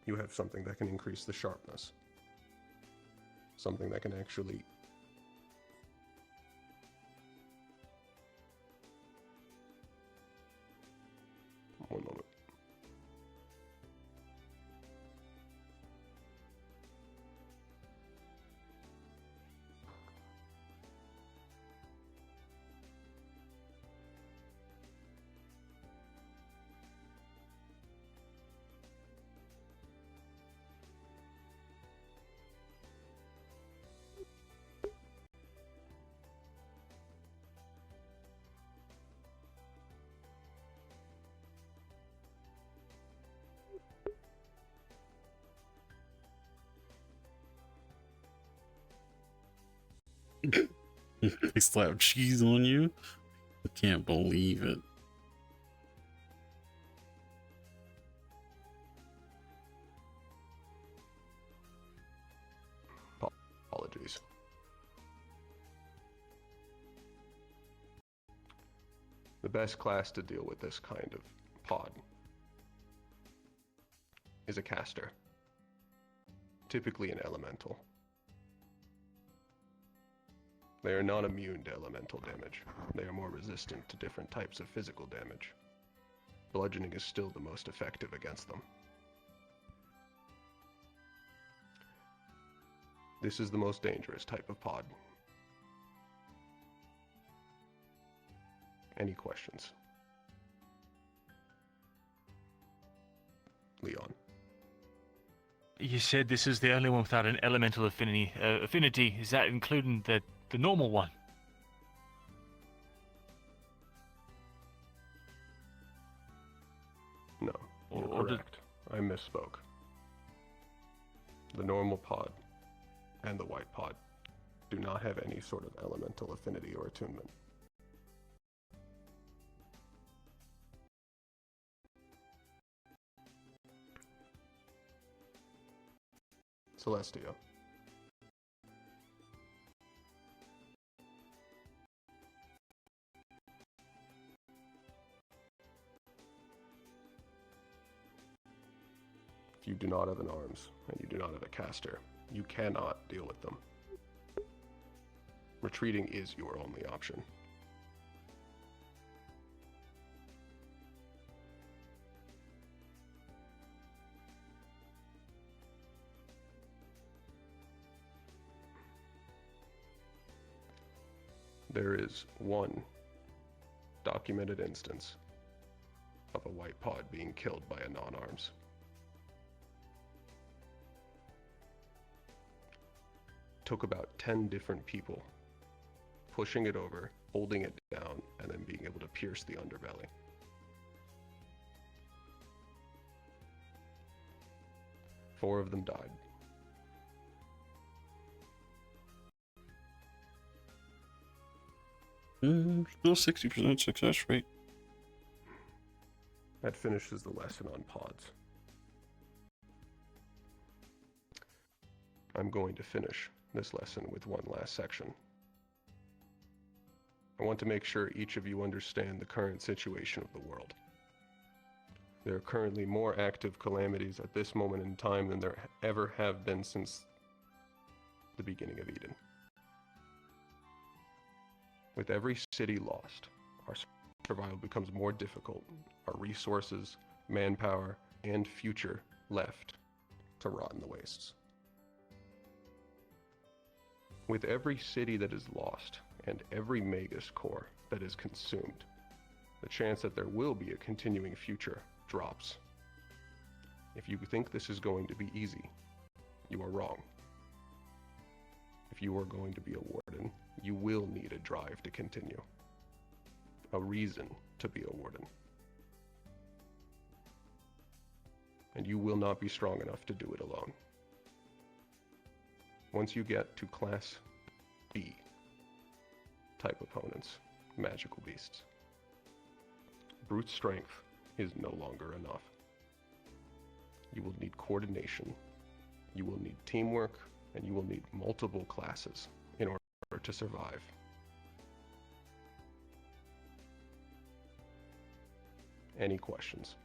you have something that can increase the sharpness. Something that can actually one moment. They slap cheese on you. I can't believe it. Apologies. The best class to deal with this kind of pod is a caster, typically an elemental. They are not immune to elemental damage. They are more resistant to different types of physical damage. Bludgeoning is still the most effective against them. This is the most dangerous type of pod. Any questions? Leon. You said this is the only one without an elemental affinity. Is that including the normal one? No, you're correct. I misspoke. The normal pod and the white pod do not have any sort of elemental affinity or attunement. Celestia. If you do not have an arms, and you do not have a caster, you cannot deal with them. Retreating is your only option. There is one documented instance of a white pod being killed by a non-arms. Took about 10 different people pushing it over, holding it down, and then being able to pierce the underbelly. Four of them died. Still 60% success rate. That finishes the lesson on pods. I'm going to finish this lesson with one last section. I want to make sure each of you understand the current situation of the world. There are currently more active calamities at this moment in time than there ever have been since the beginning of Eden. With every city lost, our survival becomes more difficult. Our resources, manpower, and future left to rot in the wastes. With every city that is lost and every Magus core that is consumed, the chance that there will be a continuing future drops. If you think this is going to be easy, you are wrong. If you are going to be a warden, you will need a drive to continue. A reason to be a warden. And you will not be strong enough to do it alone. Once you get to Class B type opponents, magical beasts, brute strength is no longer enough. You will need coordination, you will need teamwork, and you will need multiple classes in order to survive. Any questions?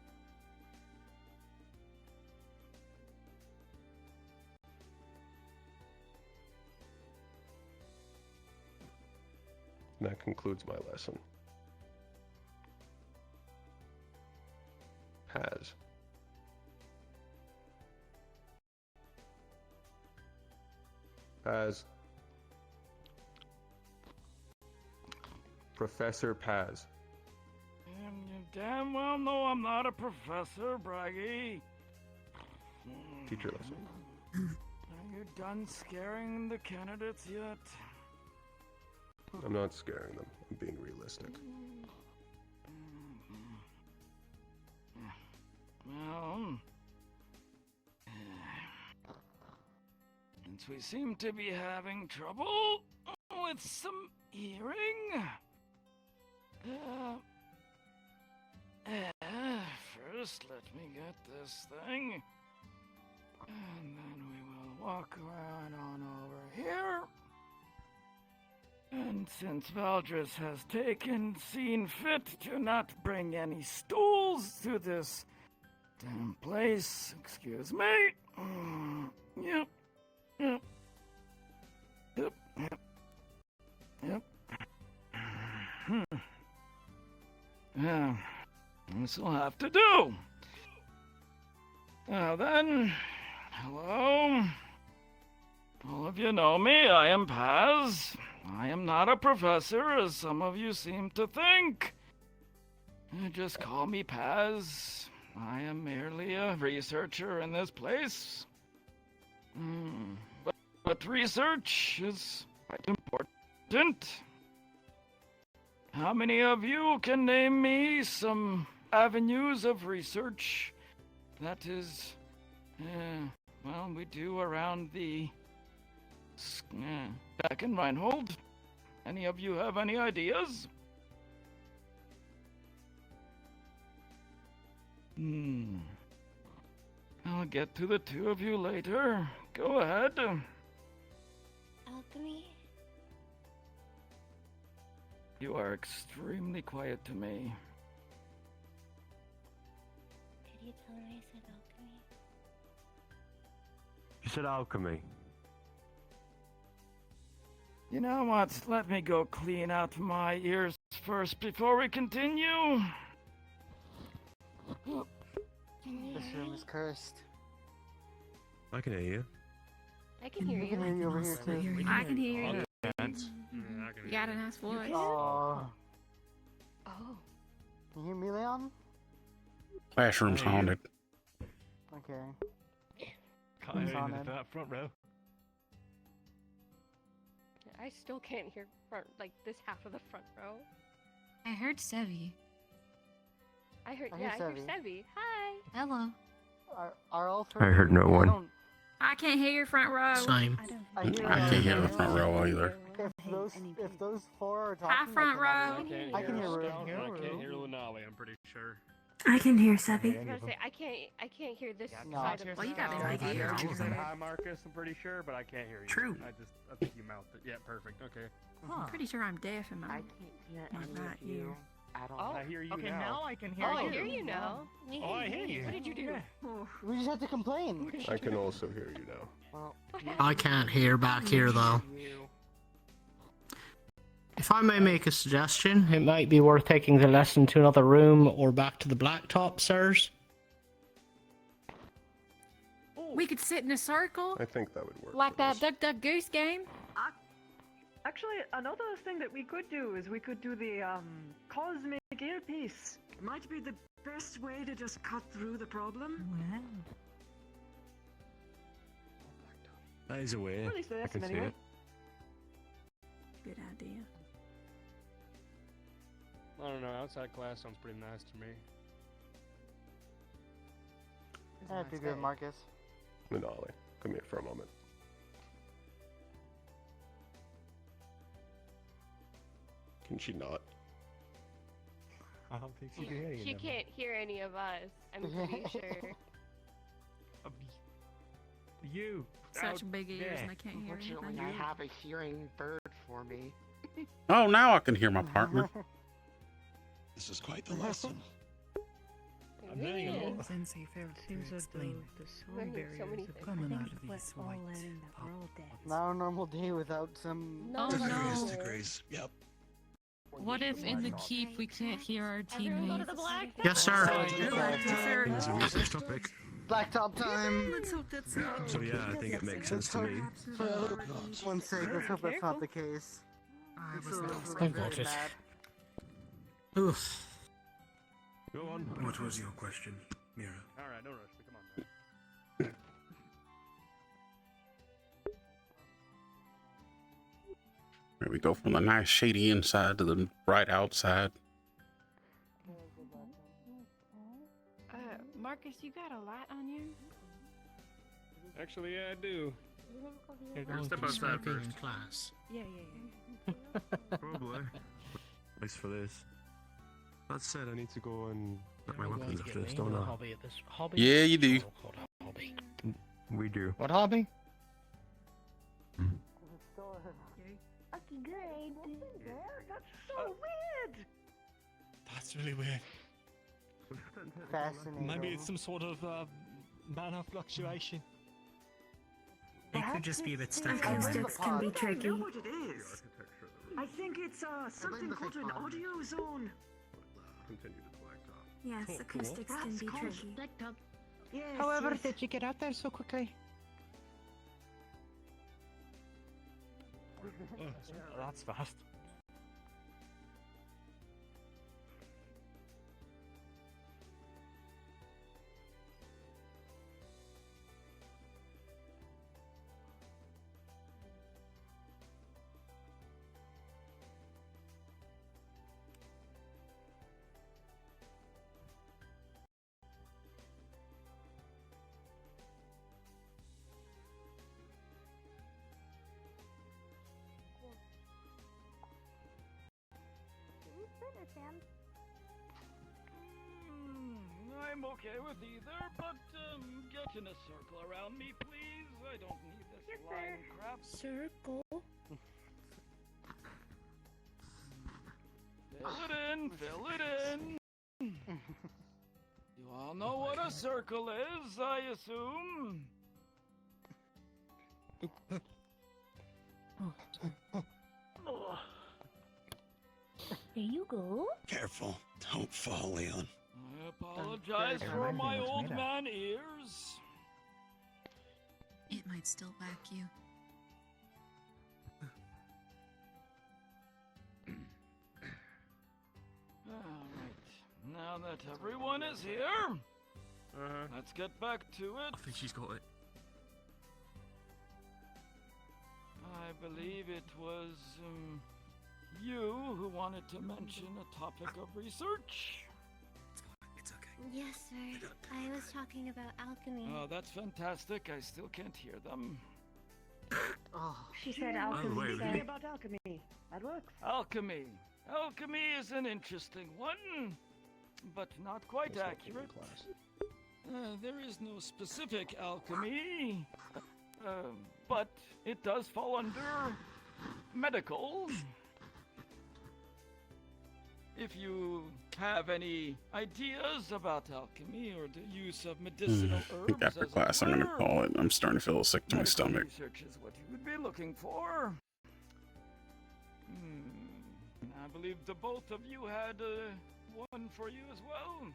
And that concludes my lesson. Paz. Professor Paz. And you damn well know I'm not a professor, Braggy. Teacher lesson. Are you done scaring the candidates yet? I'm not scaring them. I'm being realistic. Well, since we seem to be having trouble with some hearing, first let me get this thing, and then we will walk around on over here. And since Valdris has seen fit to not bring any stools to this damn place, excuse me. Yep. Yeah, this will have to do. Now then, hello. All of you know me, I am Paz. I am not a professor, as some of you seem to think. Just call me Paz. I am merely a researcher in this place. But research is quite important. How many of you can name me some avenues of research that is, well, we do around the back in Reinhold? Any of you have any ideas? I'll get to the two of you later. Go ahead. Alchemy? You are extremely quiet to me. Did you tell her I said alchemy? You said alchemy. You know what? Let me go clean out my ears first before we continue. This room is cursed. I can hear you. I can hear you. I can hear you over here too. I can hear you. Can't. You got a nice voice. Oh. Oh. Can you hear me, Leon? Classroom's haunted. Okay. Can't hear haunted. you in that front row. I still can't hear this half of the front row. I heard Sevi. I heard hear Sevi. Hi. Hello. Are all I heard no one. I can't hear your front row. Same. I can't hear the front row either. If those four are talking, Hi, front row. I can hear Rue. I can't hear Lunawi, I'm pretty sure. I can hear Sebi. I was gonna say I can't hear this No. side of Well, you got the right ear. You said hi, Marcus, I'm pretty sure, but I can't hear you. True. I think you mouthed it. Yeah, perfect. Okay. I'm pretty sure I'm deaf in my I can't hear my any right of you. ear. Oh, I hear you okay, now. I can hear Oh, you. I hear you now. Oh, I hear you. What did you do? We just have to complain. I can also hear you now. Well, I can't hear back here though. If I may make a suggestion, it might be worth taking the lesson to another room or back to the blacktop, sirs. We could sit in a circle, I think that would work. like that Duck Duck Goose game. Actually, another thing that we could do is we could do the cosmic earpiece. Might be the best way to just cut through the problem. Wow. That is a way. Or at least I that's can see anyway. it. Good idea. I don't know. Outside class sounds pretty nice to me. that'd be good, Marcus. Manali, come here for a moment. Can she not? I don't think she can hear you. She can't hear any of us, I'm pretty sure. You. Such big ears and I can't hear Unfortunately, anything. I have a hearing bird for me. Oh, now I can hear my partner. This is quite the lesson. I'm learning a lot. Sensei failed to explain the sound barriers have coming out of these white Not a normal day without some. Oh no. Degrees. Yep. What if in the keep we can't hear our teammates? Yes, sir. It's a research topic. Blacktop time. Let's hope that's not. So yeah, I think it makes sense to me. For one's sake, let's hope that's not the case. I This was is not really I've got it. bad. Oof. Go on. What was your question, Mira? Alright, no rush. Come on. Here we go from the nice shady inside to the bright outside. Marcus, you got a light on you? Actually, yeah, I do. You're Here, going step to be outside smoking first. in class. Yeah. Probably. At least for this. That said, I need to go and get my You're going weapons to after get this, me don't a I? hobby at this hobby. Yeah, you do. Oh, called a hobby. We do. What hobby? Lucky good. That's so weird. That's really weird. Fascinating. Maybe it's some sort of mana fluctuation. It could just be a bit stuck. Acoustics can be I tricky. know what it is. I think it's something called an audio zone. Continue to blacktop. Yes, acoustics can That's be called tricky. blacktop. Yes, However, yes. did you get out there so quickly? Oh, that's fast. I'm okay with either, but get in a circle around me, please. I don't need this line crap. Circle. Fill it in. You all know what a circle is, I assume. There you go. Careful. Don't fall, Leon. I apologize for my old man ears. It might still back you. Alright, now that everyone is here, let's get back to it. I think she's got it. I believe it was you who wanted to mention a topic of research. Yes, sir. I was talking about alchemy. Oh, that's fantastic. I still can't hear them. She said alchemy. Say about alchemy. That works. Alchemy. Alchemy is an interesting one, but not quite accurate. There is no specific alchemy, but it does fall under medical. if you have any ideas about alchemy or the use of medicinal I herbs think after as a class I'm gonna herb, call it. I'm starting to feel sick to my medical stomach. research is what you would be looking for. I believe the both of you had one for you as well.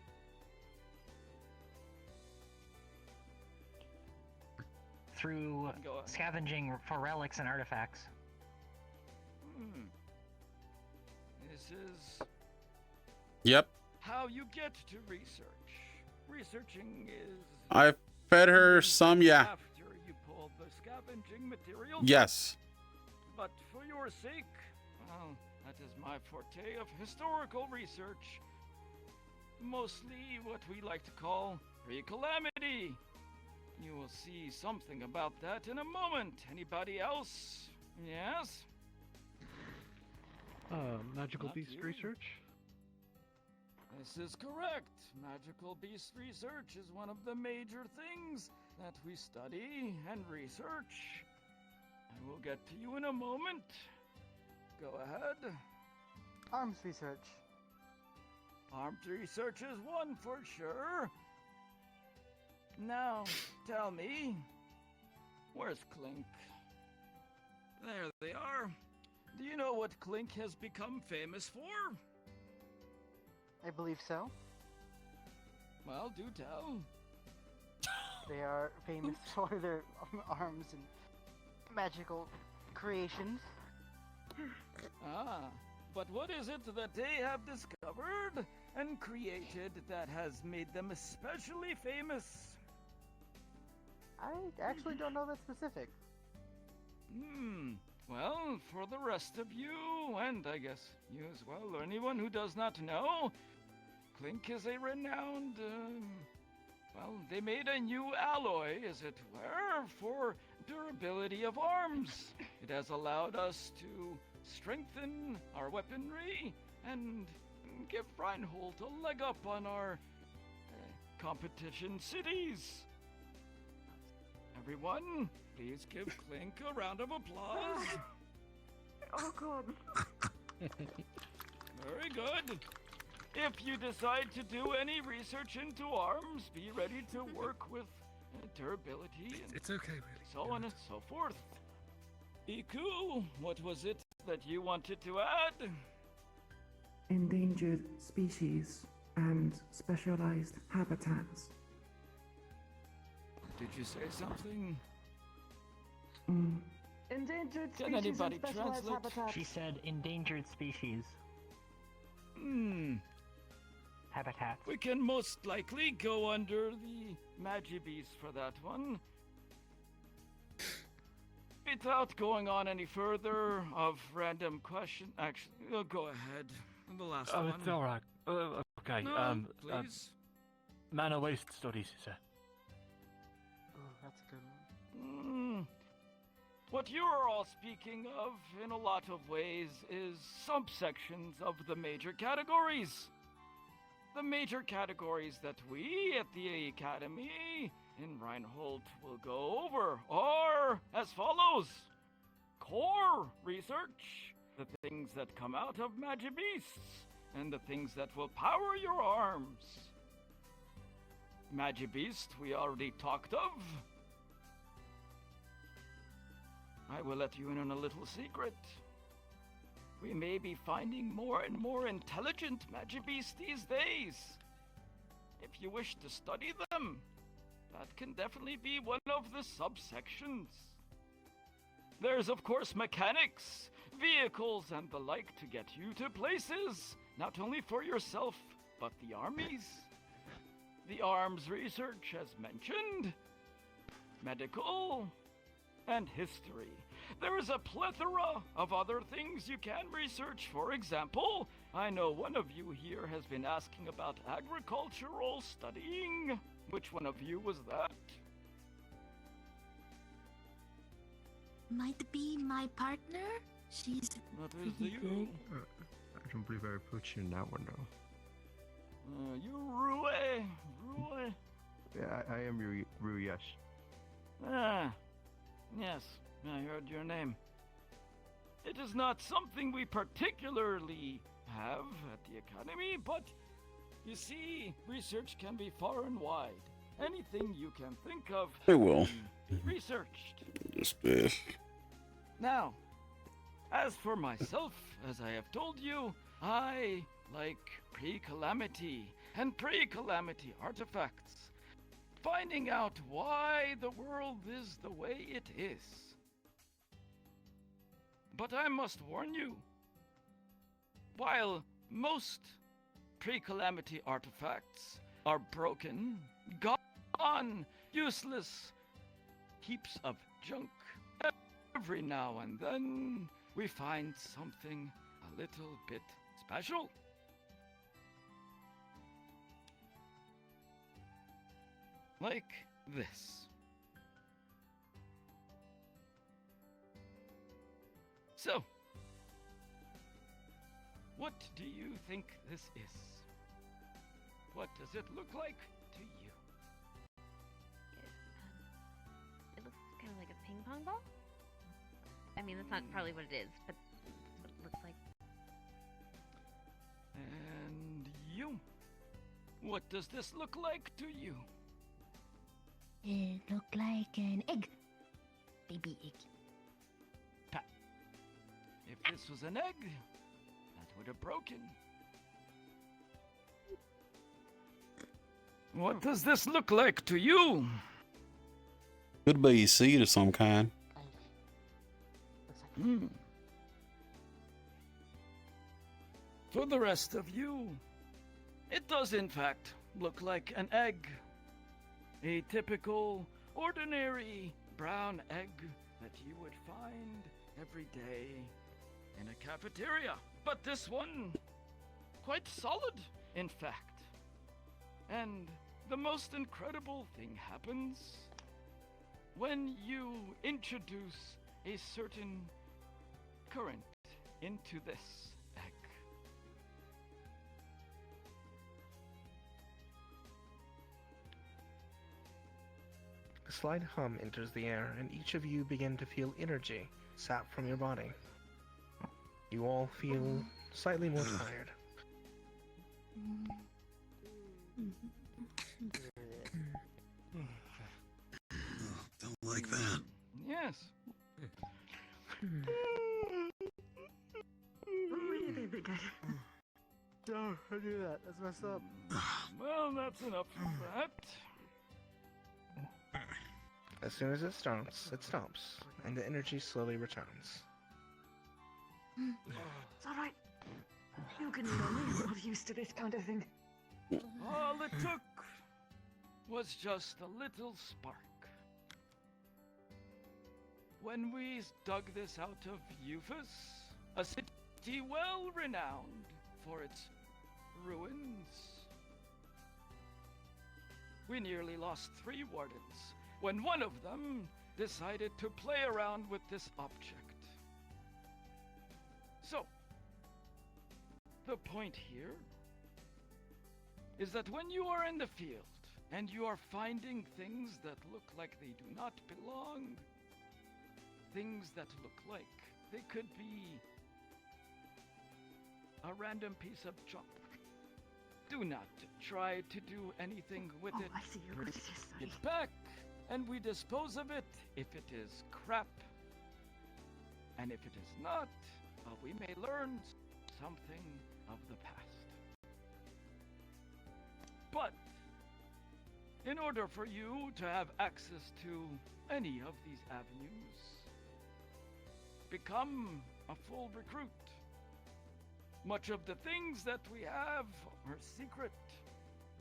Through Go ahead. scavenging for relics and artifacts. This is Yep. how you get to research. Researching is I fed her some, yeah. after you pull the scavenging material. Yes. But for your sake, well, that is my forte of historical research. Mostly what we like to call pre-calamity. You will see something about that in a moment. Anybody else? Yes? Magical Not beast you. research? This is correct. Magical beast research is one of the major things that we study and research. I will get to you in a moment. Go ahead. Arms research. Arms research is one for sure. Now, tell me, where's Clink? There they are. Do you know what Clink has become famous for? I believe so. Well, do tell. They are famous for their arms and magical creations. Ah, but what is it that they have discovered and created that has made them especially famous? I actually don't know that specific. Well, for the rest of you, and I guess you as well, or anyone who does not know, Clink is a renowned, well, they made a new alloy, as it were, for durability of arms. It has allowed us to strengthen our weaponry and give Reinhold a leg up on our competition cities. Everyone, please give Clink a round of applause. Oh god. Very good. If you decide to do any research into arms, be ready to work with durability and It's okay, really. so on and so forth. Iku, what was it that you wanted to add? Endangered species and specialized habitats. Did you say something? Endangered Can species anybody and specialized translate? habitats. She said endangered species. Habitats. We can most likely go under the Magibis for that one. Without going on any further of random question, actually, go ahead. The last one. It's alright. Okay, No, please. Mana waste studies, sir. Oh, that's a good one. What you're all speaking of, in a lot of ways, is subsections of the major categories. The major categories that we at the Academy in Reinhold will go over are as follows. Core research, the things that come out of Magibeasts, and the things that will power your arms. Magibeast we already talked of. I will let you in on a little secret. We may be finding more and more intelligent Magibeasts these days. If you wish to study them, that can definitely be one of the subsections. There's of course mechanics, vehicles and the like to get you to places, not only for yourself, but the armies. The arms research as mentioned, medical, and history. There is a plethora of other things you can research. For example, I know one of you here has been asking about agricultural studying. Which one of you was that? Might be my partner? She's That is pretty you. good. I don't believe I approached you in that one, though. You Rue. Rue. Yeah, I am Rue, yes. Ah, yes, I heard your name. It is not something we particularly have at the academy, but you see, research can be far and wide. Anything you can think of It will. can be researched. Just Now, as for myself, as I have told you, I like pre-calamity and pre-calamity artifacts. Finding out why the world is the way it is. But I must warn you, while most pre-calamity artifacts are broken, gone, useless, heaps of junk, every now and then we find something a little bit special. Like this. So, what do you think this is? What does it look like to you? It looks kind of like a ping pong ball. I mean, that's not probably what it is, but that's what it looks like. And you? What does this look like to you? It looked like an egg. Baby egg. Pat. If this was an egg, that would have broken. What does this look like to you? Could be a seed of some kind. For the rest of you, it does in fact look like an egg. A typical, ordinary brown egg that you would find every day in a cafeteria. But this one, quite solid, in fact. And the most incredible thing happens when you introduce a certain current into this egg. A slight hum enters the air, and each of you begin to feel energy sap from your body. You all feel slightly more tired. Don't like that. Yes. No, I do that. That's messed up. Well, that's enough of that. As soon as it stops, and the energy slowly returns. It's alright. You can learn not used to this kind of thing. All it took was just a little spark. When we dug this out of Euphus, a city well renowned for its ruins, we nearly lost 3 wardens when one of them decided to play around with this object. So, the point here is that when you are in the field and you are finding things that look like they do not belong, things that look like they could be a random piece of junk, do not try to do anything with it. I see your Bring it back, and we dispose of it if it is crap. And if it is not, we may learn something of the past. But in order for you to have access to any of these avenues, become a full recruit. Much of the things that we have are secret.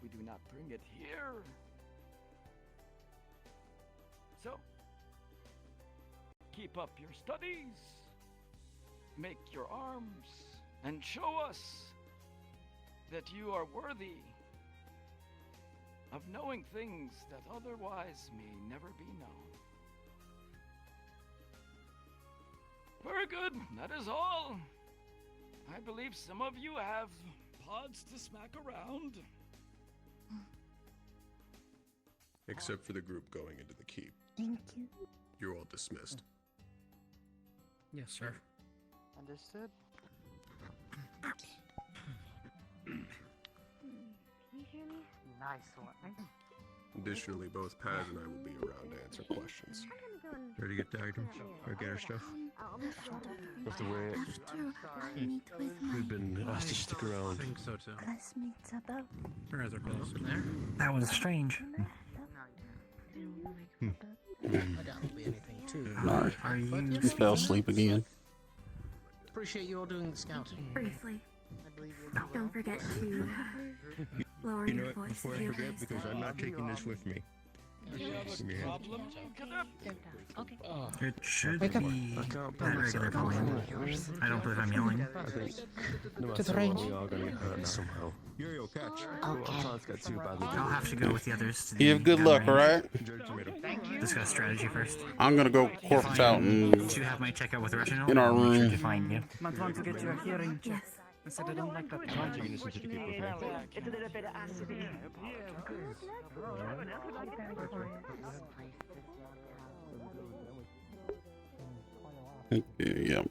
We do not bring it here. So, keep up your studies, make your arms, and show us that you are worthy of knowing things that otherwise may never be known. Very good, that is all. I believe some of you have pods to smack around. Except for the group going into the keep. Thank you. You're all dismissed. Yes, sir. Understood. Nice one. Additionally, both Paz and I will be around to answer questions. Ready to get the items or get our stuff? Have to wait. We've been asked to stick around. I think so too. Rather close there. That was strange. I doubt it'll be anything too. No, Are you he fell asleep again. Appreciate you all doing the scouting. Briefly. Don't forget to lower You know your what? voice Before if I you're forget, because I'm not taking this with me. Give me a hand. Okay. It should Wake up. be I can't a regular volume. I don't believe I'm yelling. I think no To the matter what, range. we are going to get hurt somehow. Yo, catch. I can't get too badly. I'll have to go with the others. To You have good luck, alright? Enjoy the tomato. Discuss strategy first. I'm gonna go corpse out and To have my checkout with Reginald. in our I'll make sure room. to find you. Might want to get you a hearing check. Yes. I said I don't like that. I'm taking this into the keep with me. It's a little bit of acid. Yeah.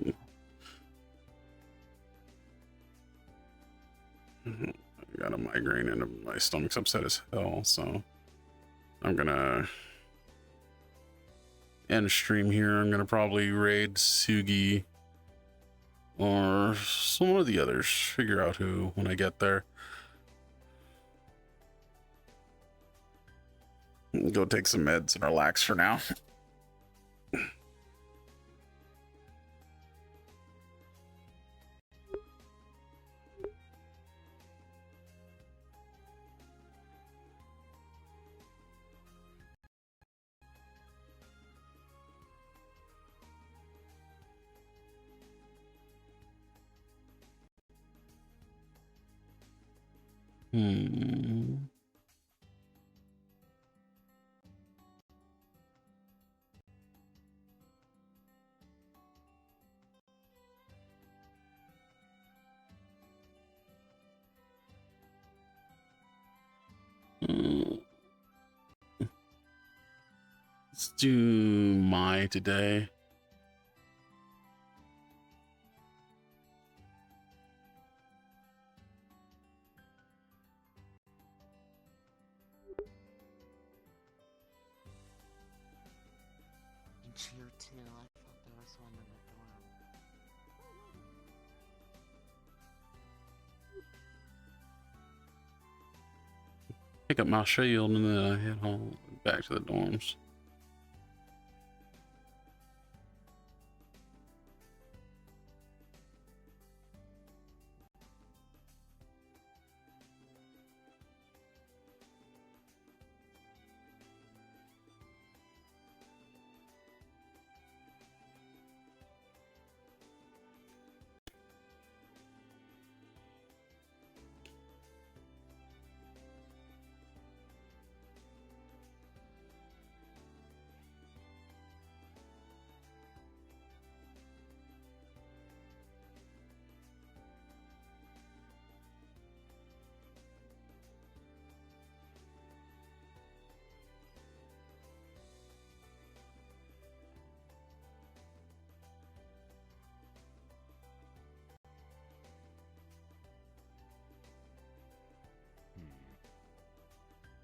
I got a migraine and my stomach's upset as hell, so I'm gonna end stream here. I'm gonna probably raid Sugi or some of the others. Figure out who when I get there. Go take some meds and relax for now. Let's do Mai today. Cheer too. I thought there was one in the dorm. Pick up my shield and then I head home back to the dorms.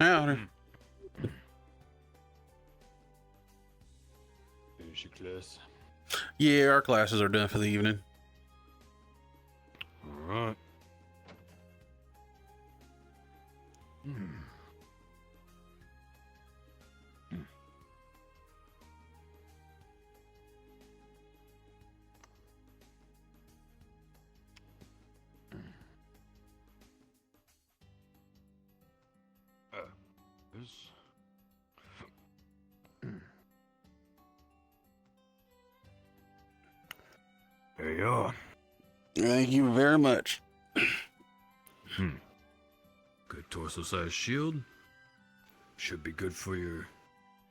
Howdy. Finish your class. Yeah, our classes are done for the evening. Alright. This. There you are. Thank you very much. Good torso-sized shield. Should be good for your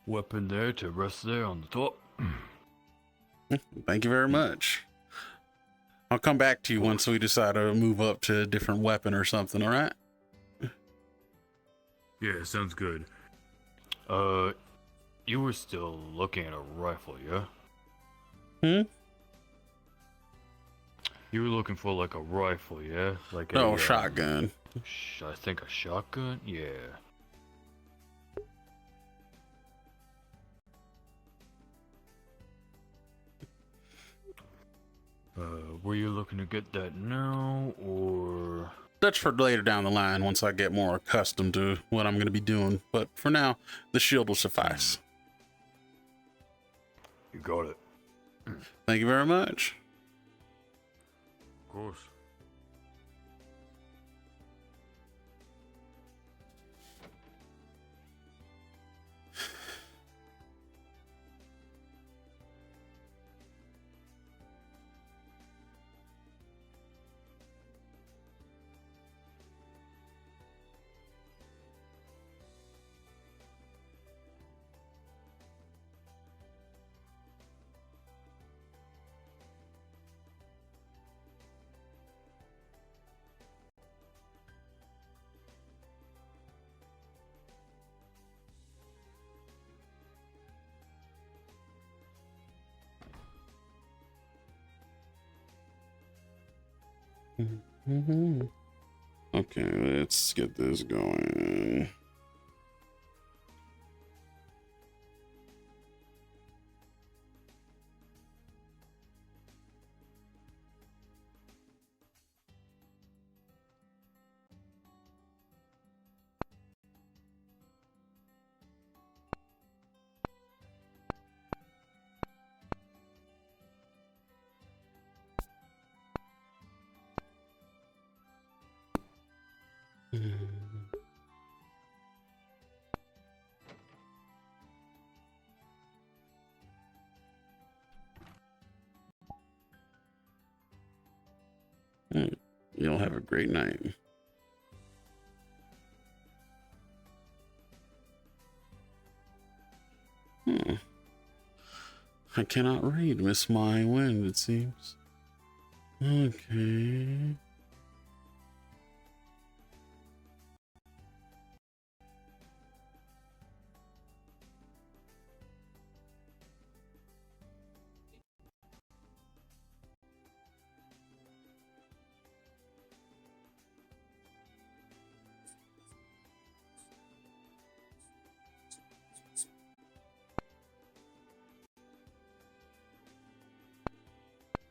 weapon there to rest there on the top. Thank you very much. I'll come back to you once we decide to move up to a different weapon or something, all right? Yeah, sounds good. You were still looking at a rifle, yeah? You were looking for like a rifle, yeah? Like Oh, shotgun. I think a shotgun? Yeah. Were you looking to get that now, or? That's for later down the line once I get more accustomed to what I'm going to be doing. But for now, the shield will suffice. You got it. Thank you very much. Of course. Okay, let's get this going. You'll have a great night. I cannot read, Miss My Wind, it seems. Okay.